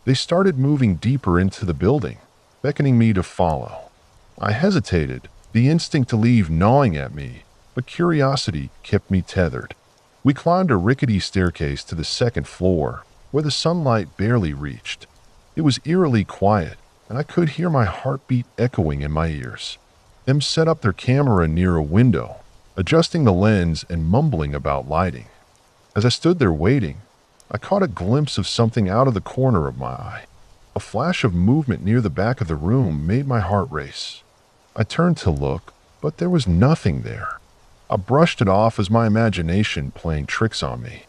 They started moving deeper into the building, beckoning me to follow. I hesitated, the instinct to leave gnawing at me, but curiosity kept me tethered. We climbed a rickety staircase to the second floor, where the sunlight barely reached. It was eerily quiet, and I could hear my heartbeat echoing in my ears. M set up their camera near a window, adjusting the lens and mumbling about lighting. As I stood there waiting, I caught a glimpse of something out of the corner of my eye. A flash of movement near the back of the room made my heart race. I turned to look, but there was nothing there. I brushed it off as my imagination playing tricks on me.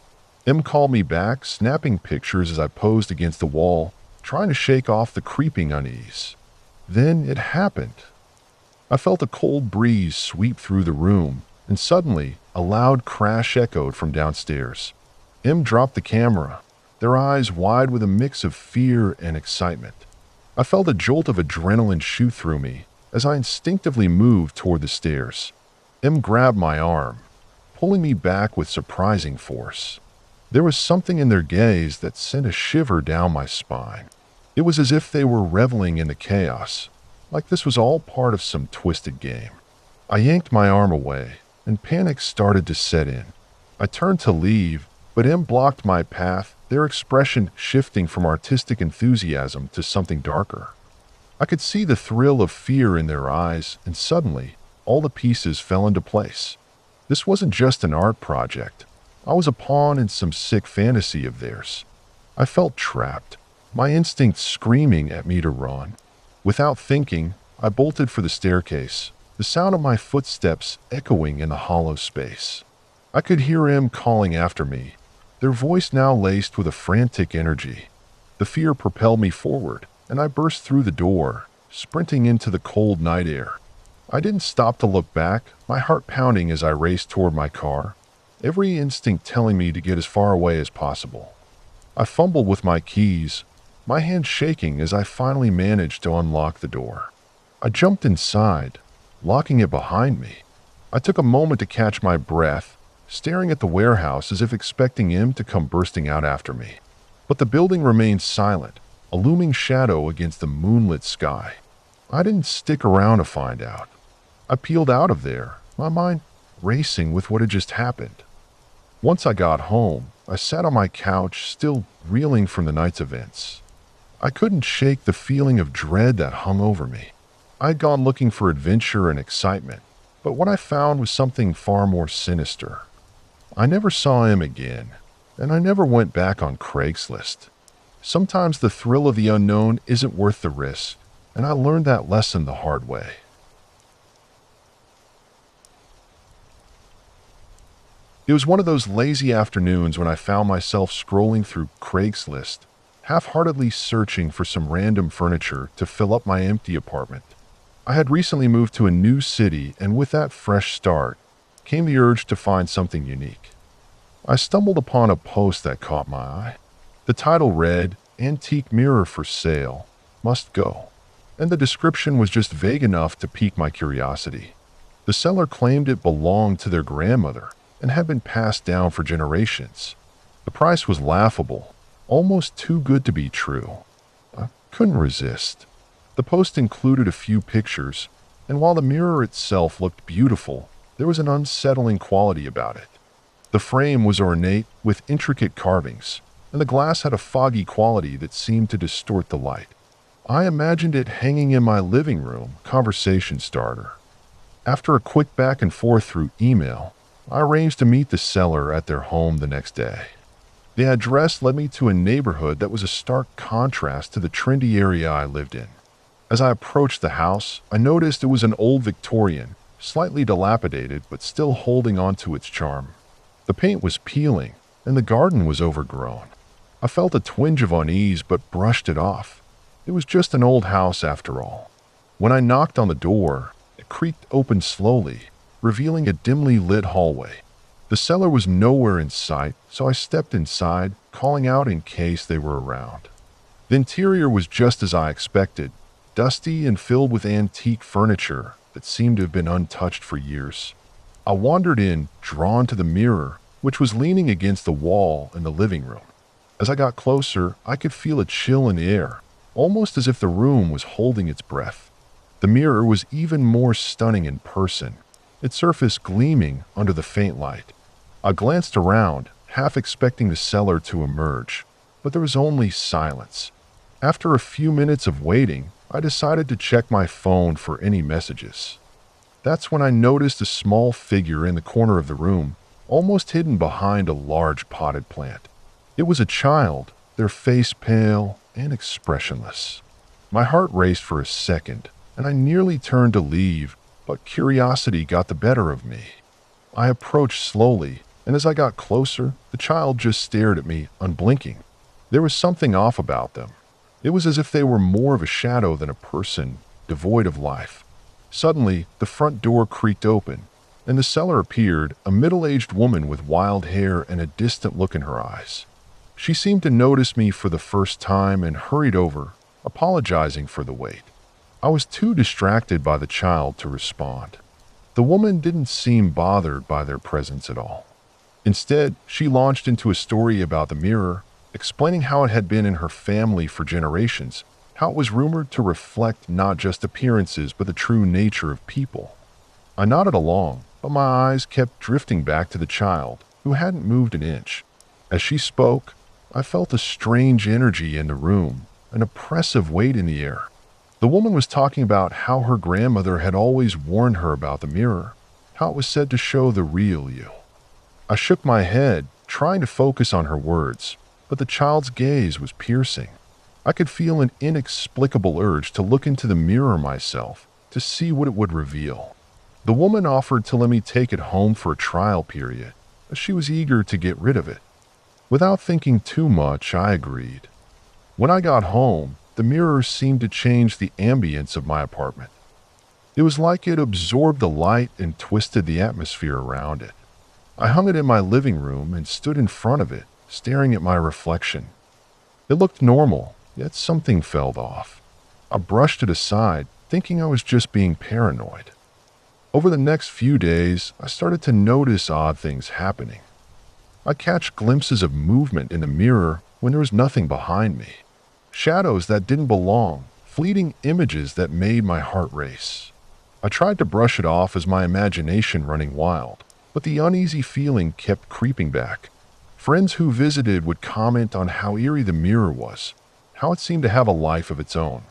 M called me back, snapping pictures as I posed against the wall, trying to shake off the creeping unease. Then it happened. I felt a cold breeze sweep through the room, and suddenly a loud crash echoed from downstairs. M dropped the camera, their eyes wide with a mix of fear and excitement. I felt a jolt of adrenaline shoot through me as I instinctively moved toward the stairs. M grabbed my arm, pulling me back with surprising force. There was something in their gaze that sent a shiver down my spine. It was as if they were reveling in the chaos, like this was all part of some twisted game. I yanked my arm away, and panic started to set in. I turned to leave, but M blocked my path, their expression shifting from artistic enthusiasm to something darker. I could see the thrill of fear in their eyes, and suddenly, all the pieces fell into place. This wasn't just an art project. I was a pawn in some sick fantasy of theirs. I felt trapped, my instincts screaming at me to run. Without thinking, I bolted for the staircase, the sound of my footsteps echoing in the hollow space. I could hear him calling after me, their voice now laced with a frantic energy. The fear propelled me forward, and I burst through the door, sprinting into the cold night air. I didn't stop to look back, my heart pounding as I raced toward my car, every instinct telling me to get as far away as possible. I fumbled with my keys, my hand shaking as I finally managed to unlock the door. I jumped inside, locking it behind me. I took a moment to catch my breath, staring at the warehouse as if expecting him to come bursting out after me. But the building remained silent, a looming shadow against the moonlit sky. I didn't stick around to find out. I peeled out of there, my mind racing with what had just happened. Once I got home, I sat on my couch, still reeling from the night's events. I couldn't shake the feeling of dread that hung over me. I had gone looking for adventure and excitement, but what I found was something far more sinister. I never saw him again, and I never went back on Craigslist. Sometimes the thrill of the unknown isn't worth the risk, and I learned that lesson the hard way. It was one of those lazy afternoons when I found myself scrolling through Craigslist, half-heartedly searching for some random furniture to fill up my empty apartment. I had recently moved to a new city, and with that fresh start came the urge to find something unique. I stumbled upon a post that caught my eye. The title read, "Antique Mirror for Sale, Must Go," and the description was just vague enough to pique my curiosity. The seller claimed it belonged to their grandmother and had been passed down for generations. The price was laughable, almost too good to be true. I couldn't resist. The post included a few pictures, and while the mirror itself looked beautiful, there was an unsettling quality about it. The frame was ornate with intricate carvings, and the glass had a foggy quality that seemed to distort the light. I imagined it hanging in my living room, conversation starter. After a quick back and forth through email, I arranged to meet the seller at their home the next day. The address led me to a neighborhood that was a stark contrast to the trendy area I lived in. As I approached the house, I noticed it was an old Victorian, slightly dilapidated but still holding on to its charm. The paint was peeling, and the garden was overgrown. I felt a twinge of unease but brushed it off. It was just an old house after all. When I knocked on the door, it creaked open slowly, revealing a dimly lit hallway. The seller was nowhere in sight, so I stepped inside, calling out in case they were around. The interior was just as I expected, dusty and filled with antique furniture that seemed to have been untouched for years. I wandered in, drawn to the mirror, which was leaning against the wall in the living room. As I got closer, I could feel a chill in the air, almost as if the room was holding its breath. The mirror was even more stunning in person, its surface gleaming under the faint light. I glanced around, half expecting the seller to emerge, but there was only silence. After a few minutes of waiting, I decided to check my phone for any messages. That's when I noticed a small figure in the corner of the room, almost hidden behind a large potted plant. It was a child, their face pale and expressionless. My heart raced for a second, and I nearly turned to leave, but curiosity got the better of me. I approached slowly, and as I got closer, the child just stared at me, unblinking. There was something off about them. It was as if they were more of a shadow than a person, devoid of life. Suddenly, the front door creaked open, and the seller appeared, a middle-aged woman with wild hair and a distant look in her eyes. She seemed to notice me for the first time and hurried over, apologizing for the wait. I was too distracted by the child to respond. The woman didn't seem bothered by their presence at all. Instead, she launched into a story about the mirror, explaining how it had been in her family for generations, how it was rumored to reflect not just appearances but the true nature of people. I nodded along, but my eyes kept drifting back to the child, who hadn't moved an inch. As she spoke, I felt a strange energy in the room, an oppressive weight in the air. The woman was talking about how her grandmother had always warned her about the mirror, how it was said to show the real you. I shook my head, trying to focus on her words, but the child's gaze was piercing. I could feel an inexplicable urge to look into the mirror myself, to see what it would reveal. The woman offered to let me take it home for a trial period, as she was eager to get rid of it. Without thinking too much, I agreed. When I got home, the mirror seemed to change the ambience of my apartment. It was like it absorbed the light and twisted the atmosphere around it. I hung it in my living room and stood in front of it, staring at my reflection. It looked normal, yet something felt off. I brushed it aside, thinking I was just being paranoid. Over the next few days, I started to notice odd things happening. I'd catch glimpses of movement in the mirror when there was nothing behind me. Shadows that didn't belong, fleeting images that made my heart race. I tried to brush it off as my imagination running wild, but the uneasy feeling kept creeping back. Friends who visited would comment on how eerie the mirror was, how it seemed to have a life of its own.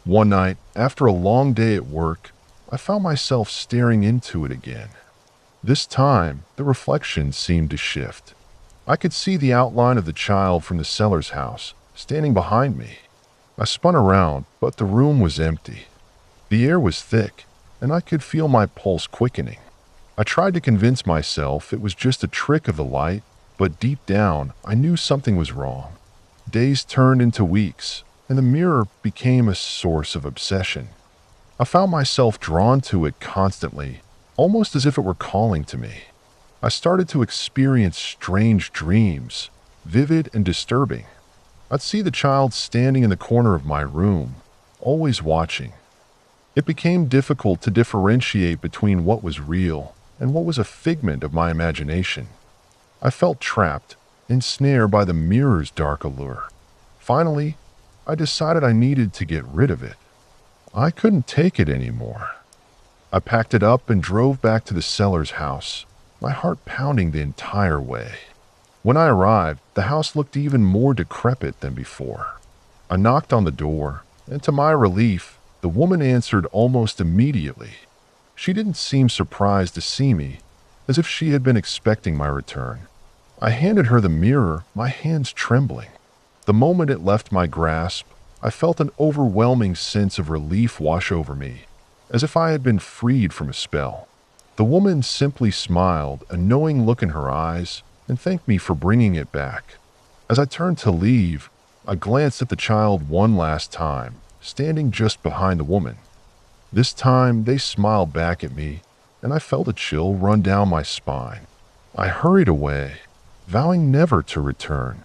One night, after a long day at work, I found myself staring into it again. This time, the reflection seemed to shift. I could see the outline of the child from the seller's house, standing behind me. I spun around, but the room was empty. The air was thick, and I could feel my pulse quickening. I tried to convince myself it was just a trick of the light, but deep down, I knew something was wrong. Days turned into weeks, and the mirror became a source of obsession. I found myself drawn to it constantly, almost as if it were calling to me. I started to experience strange dreams, vivid and disturbing. I'd see the child standing in the corner of my room, always watching. It became difficult to differentiate between what was real and what was a figment of my imagination. I felt trapped, ensnared by the mirror's dark allure. Finally, I decided I needed to get rid of it. I couldn't take it anymore. I packed it up and drove back to the seller's house, my heart pounding the entire way. When I arrived, the house looked even more decrepit than before. I knocked on the door, and to my relief, the woman answered almost immediately. She didn't seem surprised to see me, as if she had been expecting my return. I handed her the mirror, my hands trembling. The moment it left my grasp, I felt an overwhelming sense of relief wash over me, as if I had been freed from a spell. The woman simply smiled, a knowing look in her eyes, and thanked me for bringing it back. As I turned to leave, I glanced at the child one last time, standing just behind the woman. This time, they smiled back at me, and I felt a chill run down my spine. I hurried away, vowing never to return.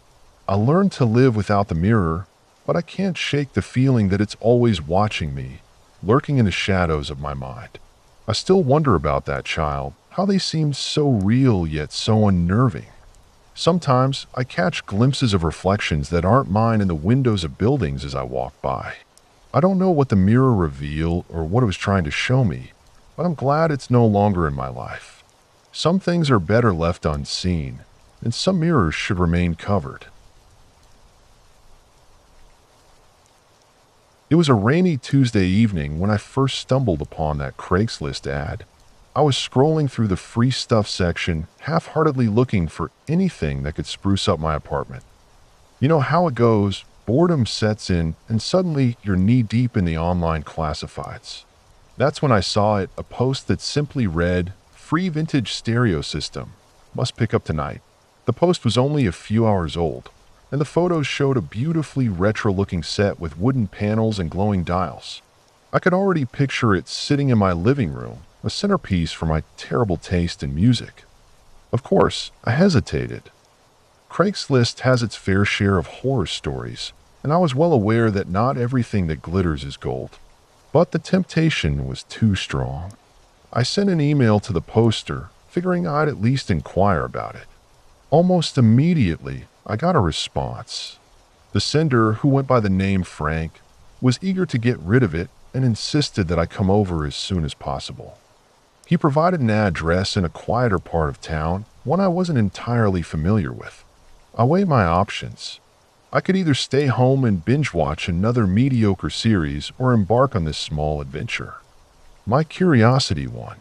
I learned to live without the mirror, but I can't shake the feeling that it's always watching me, lurking in the shadows of my mind. I still wonder about that child, how they seemed so real yet so unnerving. Sometimes I catch glimpses of reflections that aren't mine in the windows of buildings as I walk by. I don't know what the mirror revealed or what it was trying to show me, but I'm glad it's no longer in my life. Some things are better left unseen, and some mirrors should remain covered. It was a rainy Tuesday evening when I first stumbled upon that Craigslist ad. I was scrolling through the free stuff section, half-heartedly looking for anything that could spruce up my apartment. You know how it goes, boredom sets in, and suddenly you're knee-deep in the online classifieds. That's when I saw it, a post that simply read, "Free vintage stereo system. Must pick up tonight." The post was only a few hours old, and the photos showed a beautifully retro-looking set with wooden panels and glowing dials. I could already picture it sitting in my living room, a centerpiece for my terrible taste in music. Of course, I hesitated. Craigslist has its fair share of horror stories, and I was well aware that not everything that glitters is gold. But the temptation was too strong. I sent an email to the poster, figuring I'd at least inquire about it. Almost immediately, I got a response. The sender, who went by the name Frank, was eager to get rid of it and insisted that I come over as soon as possible. He provided an address in a quieter part of town, one I wasn't entirely familiar with. I weighed my options. I could either stay home and binge watch another mediocre series or embark on this small adventure. My curiosity won.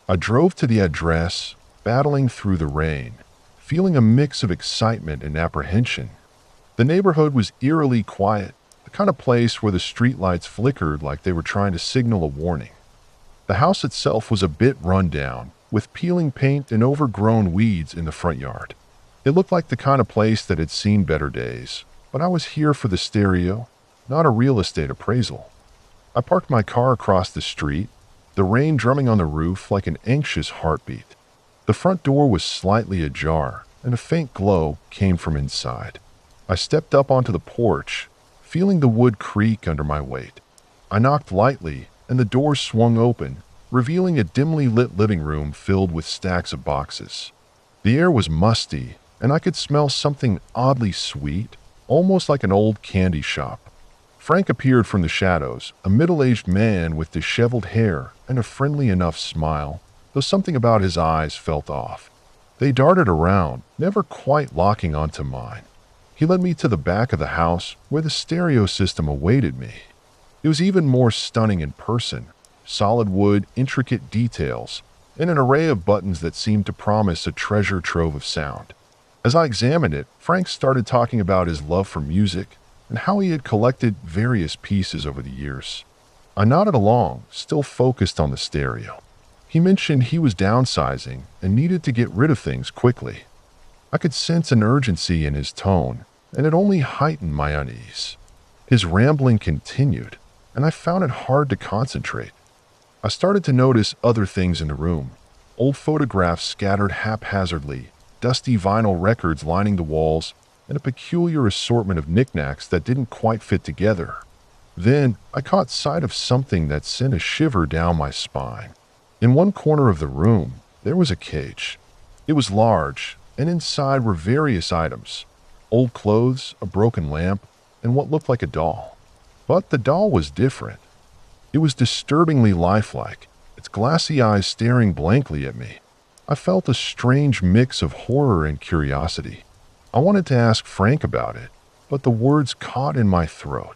I drove to the address, battling through the rain, feeling a mix of excitement and apprehension. The neighborhood was eerily quiet, the kind of place where the streetlights flickered like they were trying to signal a warning. The house itself was a bit run down, with peeling paint and overgrown weeds in the front yard. It looked like the kind of place that had seen better days, but I was here for the stereo, not a real estate appraisal. I parked my car across the street, the rain drumming on the roof like an anxious heartbeat. The front door was slightly ajar, and a faint glow came from inside. I stepped up onto the porch, feeling the wood creak under my weight. I knocked lightly, and the door swung open, revealing a dimly lit living room filled with stacks of boxes. The air was musty, and I could smell something oddly sweet, almost like an old candy shop. Frank appeared from the shadows, a middle-aged man with disheveled hair and a friendly enough smile, though something about his eyes felt off. They darted around, never quite locking onto mine. He led me to the back of the house where the stereo system awaited me. It was even more stunning in person, solid wood, intricate details, and an array of buttons that seemed to promise a treasure trove of sound. As I examined it, Frank started talking about his love for music and how he had collected various pieces over the years. I nodded along, still focused on the stereo. He mentioned he was downsizing and needed to get rid of things quickly. I could sense an urgency in his tone, and it only heightened my unease. His rambling continued, and I found it hard to concentrate. I started to notice other things in the room. Old photographs scattered haphazardly, dusty vinyl records lining the walls, and a peculiar assortment of knickknacks that didn't quite fit together. Then I caught sight of something that sent a shiver down my spine. In one corner of the room, there was a cage. It was large, and inside were various items: old clothes, a broken lamp, and what looked like a doll. But the doll was different. It was disturbingly lifelike, its glassy eyes staring blankly at me. I felt a strange mix of horror and curiosity. I wanted to ask Frank about it, but the words caught in my throat.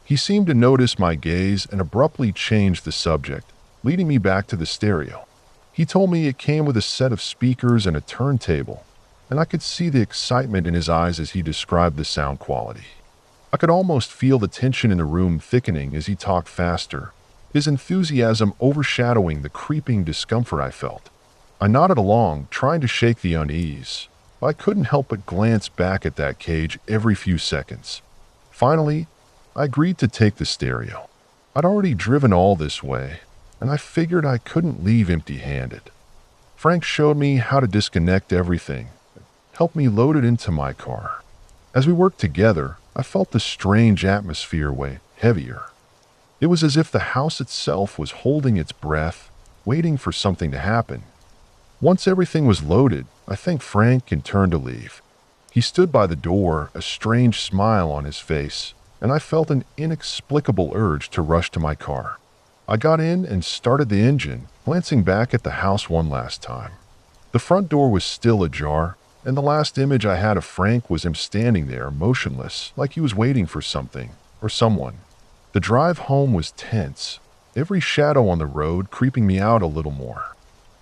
He seemed to notice my gaze and abruptly changed the subject, leading me back to the stereo. He told me it came with a set of speakers and a turntable, and I could see the excitement in his eyes as he described the sound quality. I could almost feel the tension in the room thickening as he talked faster, his enthusiasm overshadowing the creeping discomfort I felt. I nodded along, trying to shake the unease, but I couldn't help but glance back at that cage every few seconds. Finally, I agreed to take the stereo. I'd already driven all this way, and I figured I couldn't leave empty-handed. Frank showed me how to disconnect everything, helped me load it into my car. As we worked together, I felt the strange atmosphere weigh heavier. It was as if the house itself was holding its breath, waiting for something to happen. Once everything was loaded, I thanked Frank and turned to leave. He stood by the door, a strange smile on his face, and I felt an inexplicable urge to rush to my car. I got in and started the engine, glancing back at the house one last time. The front door was still ajar, and the last image I had of Frank was him standing there, motionless, like he was waiting for something or someone. The drive home was tense, every shadow on the road creeping me out a little more.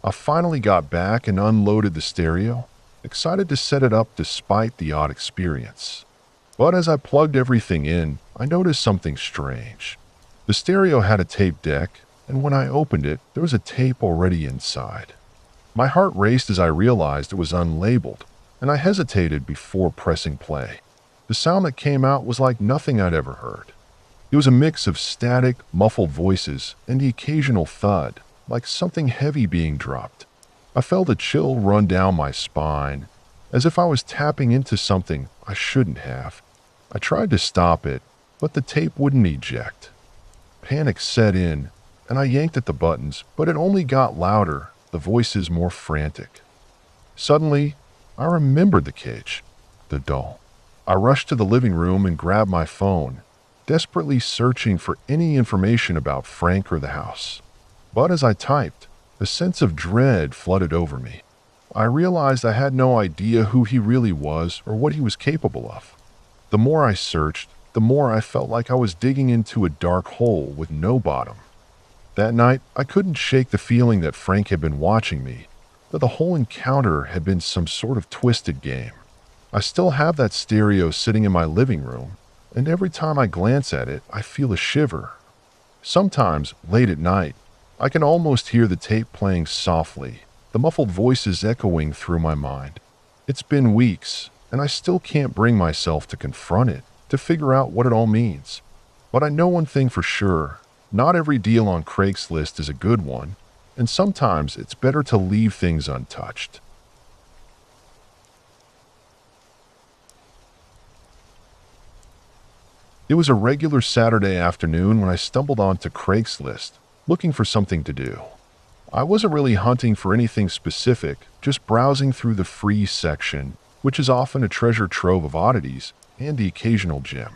I finally got back and unloaded the stereo, excited to set it up despite the odd experience. But as I plugged everything in, I noticed something strange. The stereo had a tape deck, and when I opened it, there was a tape already inside. My heart raced as I realized it was unlabeled, and I hesitated before pressing play. The sound that came out was like nothing I'd ever heard. It was a mix of static, muffled voices and the occasional thud, like something heavy being dropped. I felt a chill run down my spine, as if I was tapping into something I shouldn't have. I tried to stop it, but the tape wouldn't eject. Panic set in, and I yanked at the buttons, but it only got louder, the voices more frantic. Suddenly, I remembered the cage, the doll. I rushed to the living room and grabbed my phone, desperately searching for any information about Frank or the house. But as I typed, a sense of dread flooded over me. I realized I had no idea who he really was or what he was capable of. The more I searched, the more I felt like I was digging into a dark hole with no bottom. That night, I couldn't shake the feeling that Frank had been watching me, that the whole encounter had been some sort of twisted game. I still have that stereo sitting in my living room, and every time I glance at it, I feel a shiver. Sometimes, late at night, I can almost hear the tape playing softly, the muffled voices echoing through my mind. It's been weeks, and I still can't bring myself to confront it, to figure out what it all means. But I know one thing for sure: not every deal on Craigslist is a good one, and sometimes it's better to leave things untouched. It was a regular Saturday afternoon when I stumbled onto Craigslist, looking for something to do. I wasn't really hunting for anything specific, just browsing through the free section, which is often a treasure trove of oddities and the occasional gem.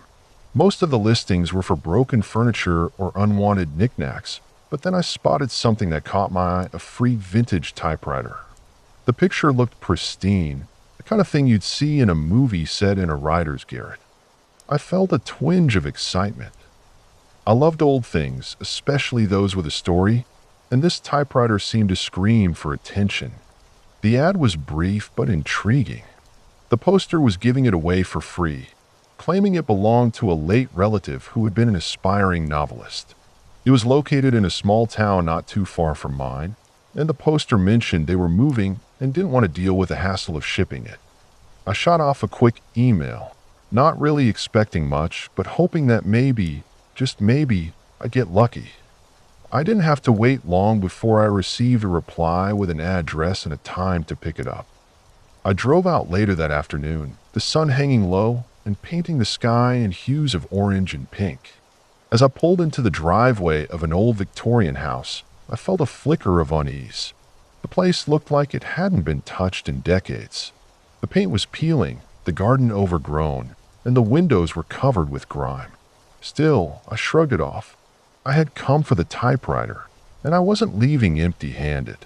Most of the listings were for broken furniture or unwanted knickknacks, but then I spotted something that caught my eye: a free vintage typewriter. The picture looked pristine, the kind of thing you'd see in a movie set in a writer's garret. I felt a twinge of excitement. I loved old things, especially those with a story, and this typewriter seemed to scream for attention. The ad was brief but intriguing. The poster was giving it away for free, claiming it belonged to a late relative who had been an aspiring novelist. It was located in a small town not too far from mine, and the poster mentioned they were moving and didn't want to deal with the hassle of shipping it. I shot off a quick email, not really expecting much, but hoping that maybe, just maybe, I'd get lucky. I didn't have to wait long before I received a reply with an address and a time to pick it up. I drove out later that afternoon, the sun hanging low and painting the sky in hues of orange and pink. As I pulled into the driveway of an old Victorian house, I felt a flicker of unease. The place looked like it hadn't been touched in decades. The paint was peeling, the garden overgrown, and the windows were covered with grime. Still, I shrugged it off. I had come for the typewriter, and I wasn't leaving empty-handed.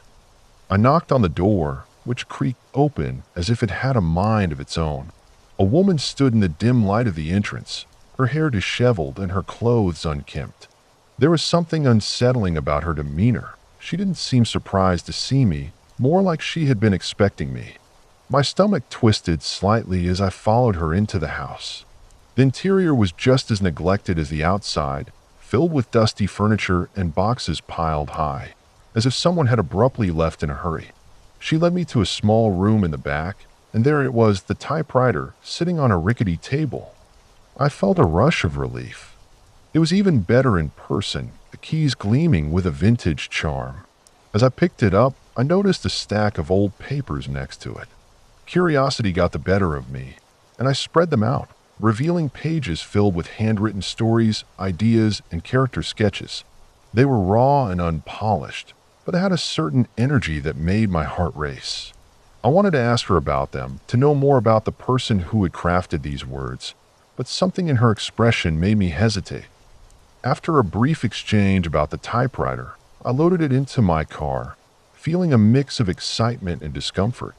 I knocked on the door, which creaked open as if it had a mind of its own. A woman stood in the dim light of the entrance, her hair disheveled and her clothes unkempt. There was something unsettling about her demeanor. She didn't seem surprised to see me, more like she had been expecting me. My stomach twisted slightly as I followed her into the house. The interior was just as neglected as the outside, filled with dusty furniture and boxes piled high, as if someone had abruptly left in a hurry. She led me to a small room in the back, and there it was, the typewriter, sitting on a rickety table. I felt a rush of relief. It was even better in person, the keys gleaming with a vintage charm. As I picked it up, I noticed a stack of old papers next to it. Curiosity got the better of me, and I spread them out, revealing pages filled with handwritten stories, ideas, and character sketches. They were raw and unpolished, but they had a certain energy that made my heart race. I wanted to ask her about them, to know more about the person who had crafted these words, but something in her expression made me hesitate. After a brief exchange about the typewriter, I loaded it into my car, feeling a mix of excitement and discomfort.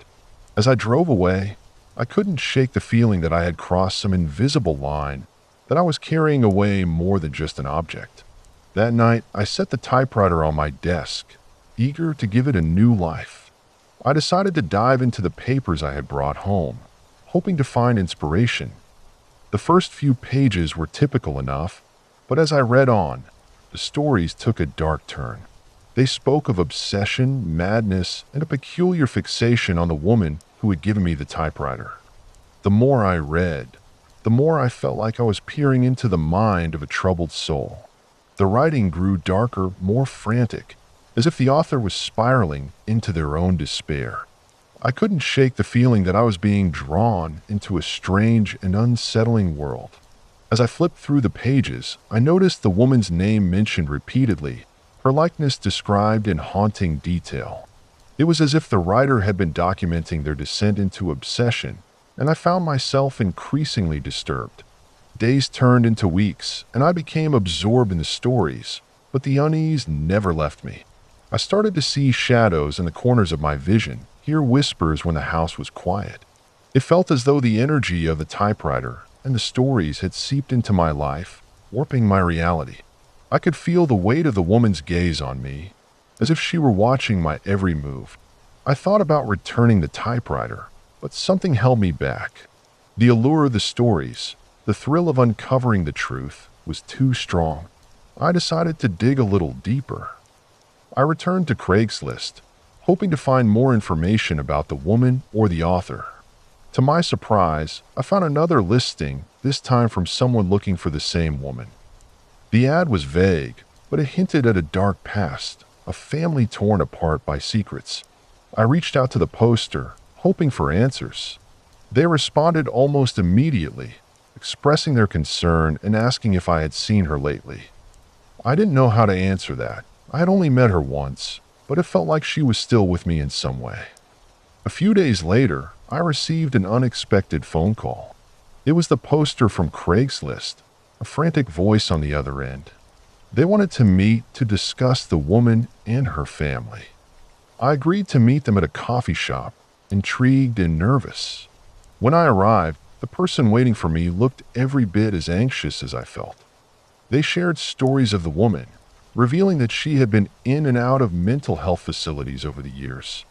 As I drove away, I couldn't shake the feeling that I had crossed some invisible line, that I was carrying away more than just an object. That night, I set the typewriter on my desk, eager to give it a new life. I decided to dive into the papers I had brought home, hoping to find inspiration. The first few pages were typical enough, but as I read on, the stories took a dark turn. They spoke of obsession, madness, and a peculiar fixation on the woman who had given me the typewriter. The more I read, the more I felt like I was peering into the mind of a troubled soul. The writing grew darker, more frantic, as if the author was spiraling into their own despair. I couldn't shake the feeling that I was being drawn into a strange and unsettling world. As I flipped through the pages, I noticed the woman's name mentioned repeatedly, her likeness described in haunting detail. It was as if the writer had been documenting their descent into obsession, and I found myself increasingly disturbed. Days turned into weeks, and I became absorbed in the stories, but the unease never left me. I started to see shadows in the corners of my vision, hear whispers when the house was quiet. It felt as though the energy of the typewriter, and the stories had seeped into my life, warping my reality. I could feel the weight of the woman's gaze on me, as if she were watching my every move. I thought about returning the typewriter, but something held me back. The allure of the stories, the thrill of uncovering the truth, was too strong. I decided to dig a little deeper. I returned to Craigslist, hoping to find more information about the woman or the author. To my surprise, I found another listing, this time from someone looking for the same woman. The ad was vague, but it hinted at a dark past, a family torn apart by secrets. I reached out to the poster, hoping for answers. They responded almost immediately, expressing their concern and asking if I had seen her lately. I didn't know how to answer that. I had only met her once, but it felt like she was still with me in some way. A few days later, I received an unexpected phone call. It was the poster from Craigslist, a frantic voice on the other end. They wanted to meet to discuss the woman and her family. I agreed to meet them at a coffee shop, intrigued and nervous. When I arrived, the person waiting for me looked every bit as anxious as I felt. They shared stories of the woman, revealing that she had been in and out of mental health facilities over the years.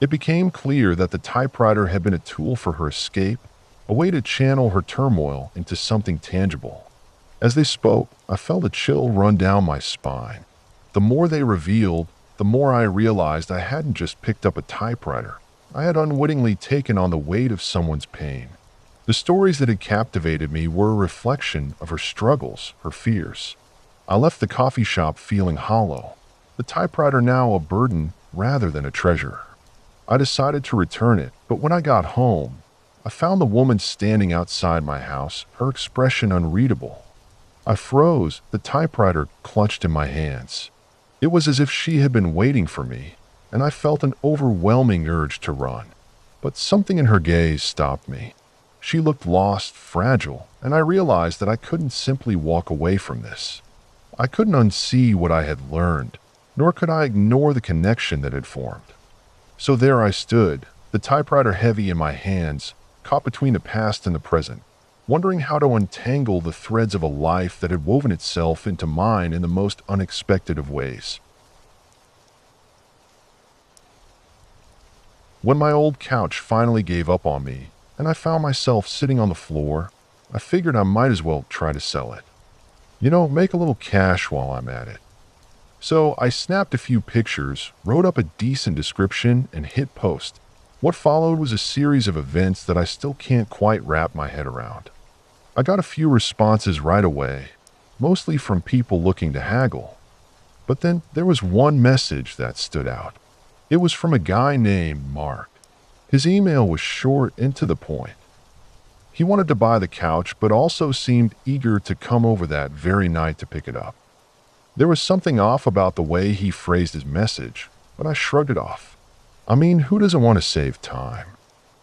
It became clear that the typewriter had been a tool for her escape, a way to channel her turmoil into something tangible. As they spoke, I felt a chill run down my spine. The more they revealed, the more I realized I hadn't just picked up a typewriter. I had unwittingly taken on the weight of someone's pain. The stories that had captivated me were a reflection of her struggles, her fears. I left the coffee shop feeling hollow, the typewriter now a burden rather than a treasure. I decided to return it, but when I got home, I found the woman standing outside my house, her expression unreadable. I froze, the typewriter clutched in my hands. It was as if she had been waiting for me, and I felt an overwhelming urge to run. But something in her gaze stopped me. She looked lost, fragile, and I realized that I couldn't simply walk away from this. I couldn't unsee what I had learned, nor could I ignore the connection that had formed. So there I stood, the typewriter heavy in my hands, caught between the past and the present, wondering how to untangle the threads of a life that had woven itself into mine in the most unexpected of ways. When my old couch finally gave up on me, and I found myself sitting on the floor, I figured I might as well try to sell it. Make a little cash while I'm at it. So I snapped a few pictures, wrote up a decent description, and hit post. What followed was a series of events that I still can't quite wrap my head around. I got a few responses right away, mostly from people looking to haggle. But then there was one message that stood out. It was from a guy named Mark. His email was short and to the point. He wanted to buy the couch, but also seemed eager to come over that very night to pick it up. There was something off about the way he phrased his message, but I shrugged it off. I mean, who doesn't want to save time?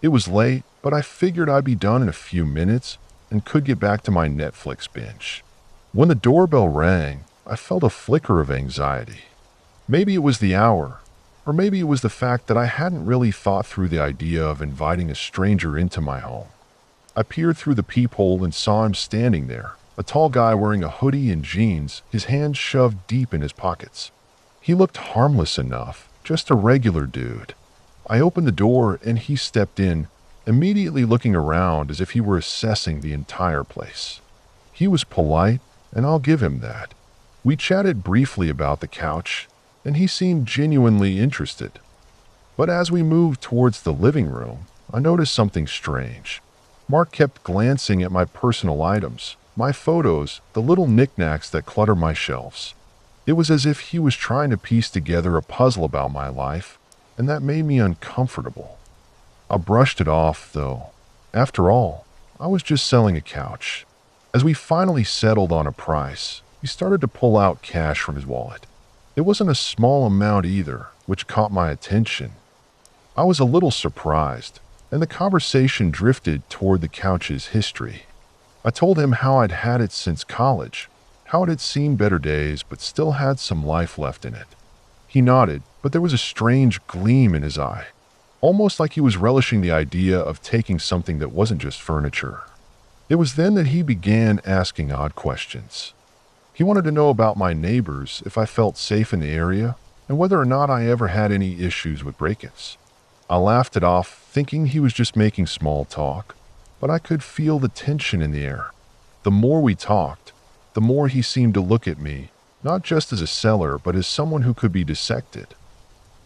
It was late, but I figured I'd be done in a few minutes and could get back to my Netflix binge. When the doorbell rang, I felt a flicker of anxiety. Maybe it was the hour, or maybe it was the fact that I hadn't really thought through the idea of inviting a stranger into my home. I peered through the peephole and saw him standing there, a tall guy wearing a hoodie and jeans, his hands shoved deep in his pockets. He looked harmless enough, just a regular dude. I opened the door and he stepped in, immediately looking around as if he were assessing the entire place. He was polite, and I'll give him that. We chatted briefly about the couch, and he seemed genuinely interested. But as we moved towards the living room, I noticed something strange. Mark kept glancing at my personal items, my photos, the little knickknacks that clutter my shelves. It was as if he was trying to piece together a puzzle about my life, and that made me uncomfortable. I brushed it off, though. After all, I was just selling a couch. As we finally settled on a price, he started to pull out cash from his wallet. It wasn't a small amount either, which caught my attention. I was a little surprised, and the conversation drifted toward the couch's history. I told him how I'd had it since college, how it had seen better days but still had some life left in it. He nodded, but there was a strange gleam in his eye, almost like he was relishing the idea of taking something that wasn't just furniture. It was then that he began asking odd questions. He wanted to know about my neighbors, if I felt safe in the area, and whether or not I ever had any issues with break-ins. I laughed it off, thinking he was just making small talk, but I could feel the tension in the air. The more we talked, the more he seemed to look at me, not just as a seller, but as someone who could be dissected.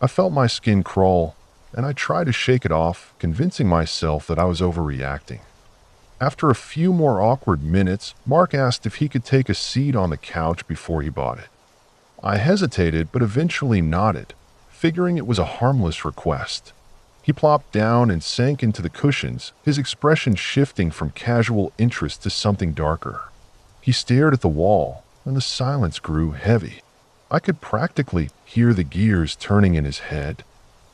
I felt my skin crawl, and I tried to shake it off, convincing myself that I was overreacting. After a few more awkward minutes, Mark asked if he could take a seat on the couch before he bought it. I hesitated, but eventually nodded, figuring it was a harmless request. He plopped down and sank into the cushions, his expression shifting from casual interest to something darker. He stared at the wall, and the silence grew heavy. I could practically hear the gears turning in his head.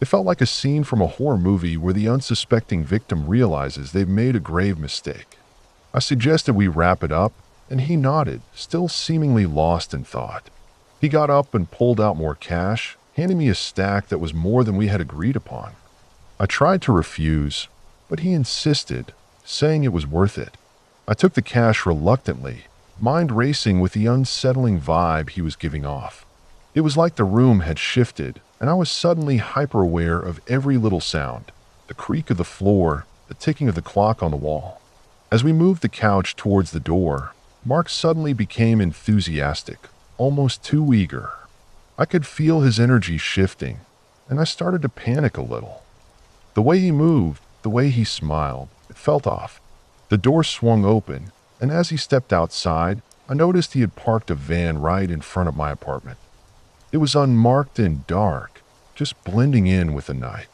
It felt like a scene from a horror movie where the unsuspecting victim realizes they've made a grave mistake. I suggested we wrap it up, and he nodded, still seemingly lost in thought. He got up and pulled out more cash, handing me a stack that was more than we had agreed upon. I tried to refuse, but he insisted, saying it was worth it. I took the cash reluctantly, mind racing with the unsettling vibe he was giving off. It was like the room had shifted, and I was suddenly hyper-aware of every little sound, the creak of the floor, the ticking of the clock on the wall. As we moved the couch towards the door, Mark suddenly became enthusiastic, almost too eager. I could feel his energy shifting, and I started to panic a little. The way he moved, the way he smiled, it felt off. The door swung open, and as he stepped outside, I noticed he had parked a van right in front of my apartment. It was unmarked and dark, just blending in with the night.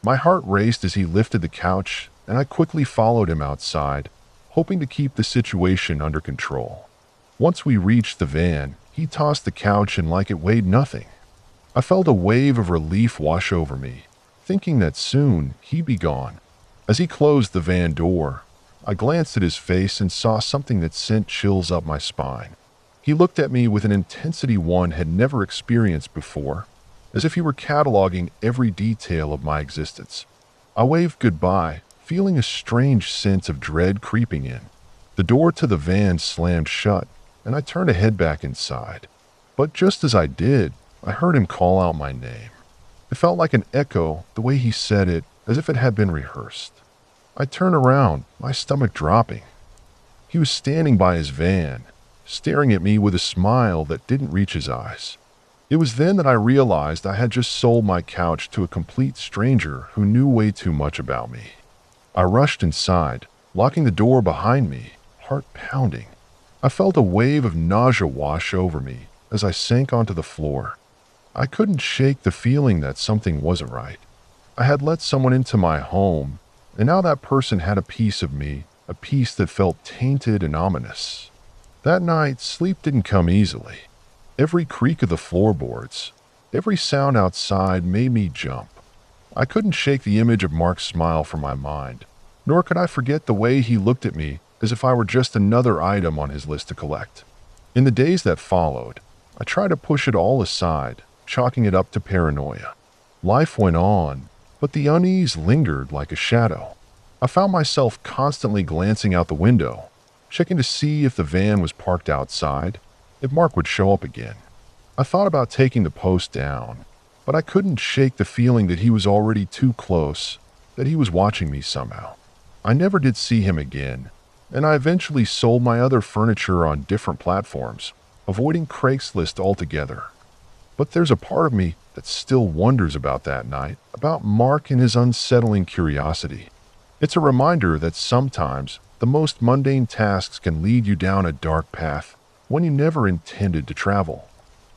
My heart raced as he lifted the couch, and I quickly followed him outside, hoping to keep the situation under control. Once we reached the van, he tossed the couch in like it weighed nothing. I felt a wave of relief wash over me, thinking that soon he'd be gone. As he closed the van door, I glanced at his face and saw something that sent chills up my spine. He looked at me with an intensity one had never experienced before, as if he were cataloging every detail of my existence. I waved goodbye, feeling a strange sense of dread creeping in. The door to the van slammed shut, and I turned to head back inside. But just as I did, I heard him call out my name. It felt like an echo, the way he said it, as if it had been rehearsed. I turned around, my stomach dropping. He was standing by his van, staring at me with a smile that didn't reach his eyes. It was then that I realized I had just sold my couch to a complete stranger who knew way too much about me. I rushed inside, locking the door behind me, heart pounding. I felt a wave of nausea wash over me as I sank onto the floor. I couldn't shake the feeling that something wasn't right. I had let someone into my home, and now that person had a piece of me, a piece that felt tainted and ominous. That night, sleep didn't come easily. Every creak of the floorboards, every sound outside made me jump. I couldn't shake the image of Mark's smile from my mind, nor could I forget the way he looked at me as if I were just another item on his list to collect. In the days that followed, I tried to push it all aside, chalking it up to paranoia. Life went on, but the unease lingered like a shadow. I found myself constantly glancing out the window, checking to see if the van was parked outside, if Mark would show up again. I thought about taking the post down, but I couldn't shake the feeling that he was already too close, that he was watching me somehow. I never did see him again, and I eventually sold my other furniture on different platforms, avoiding Craigslist altogether. But there's a part of me that still wonders about that night, about Mark and his unsettling curiosity. It's a reminder that sometimes the most mundane tasks can lead you down a dark path when you never intended to travel.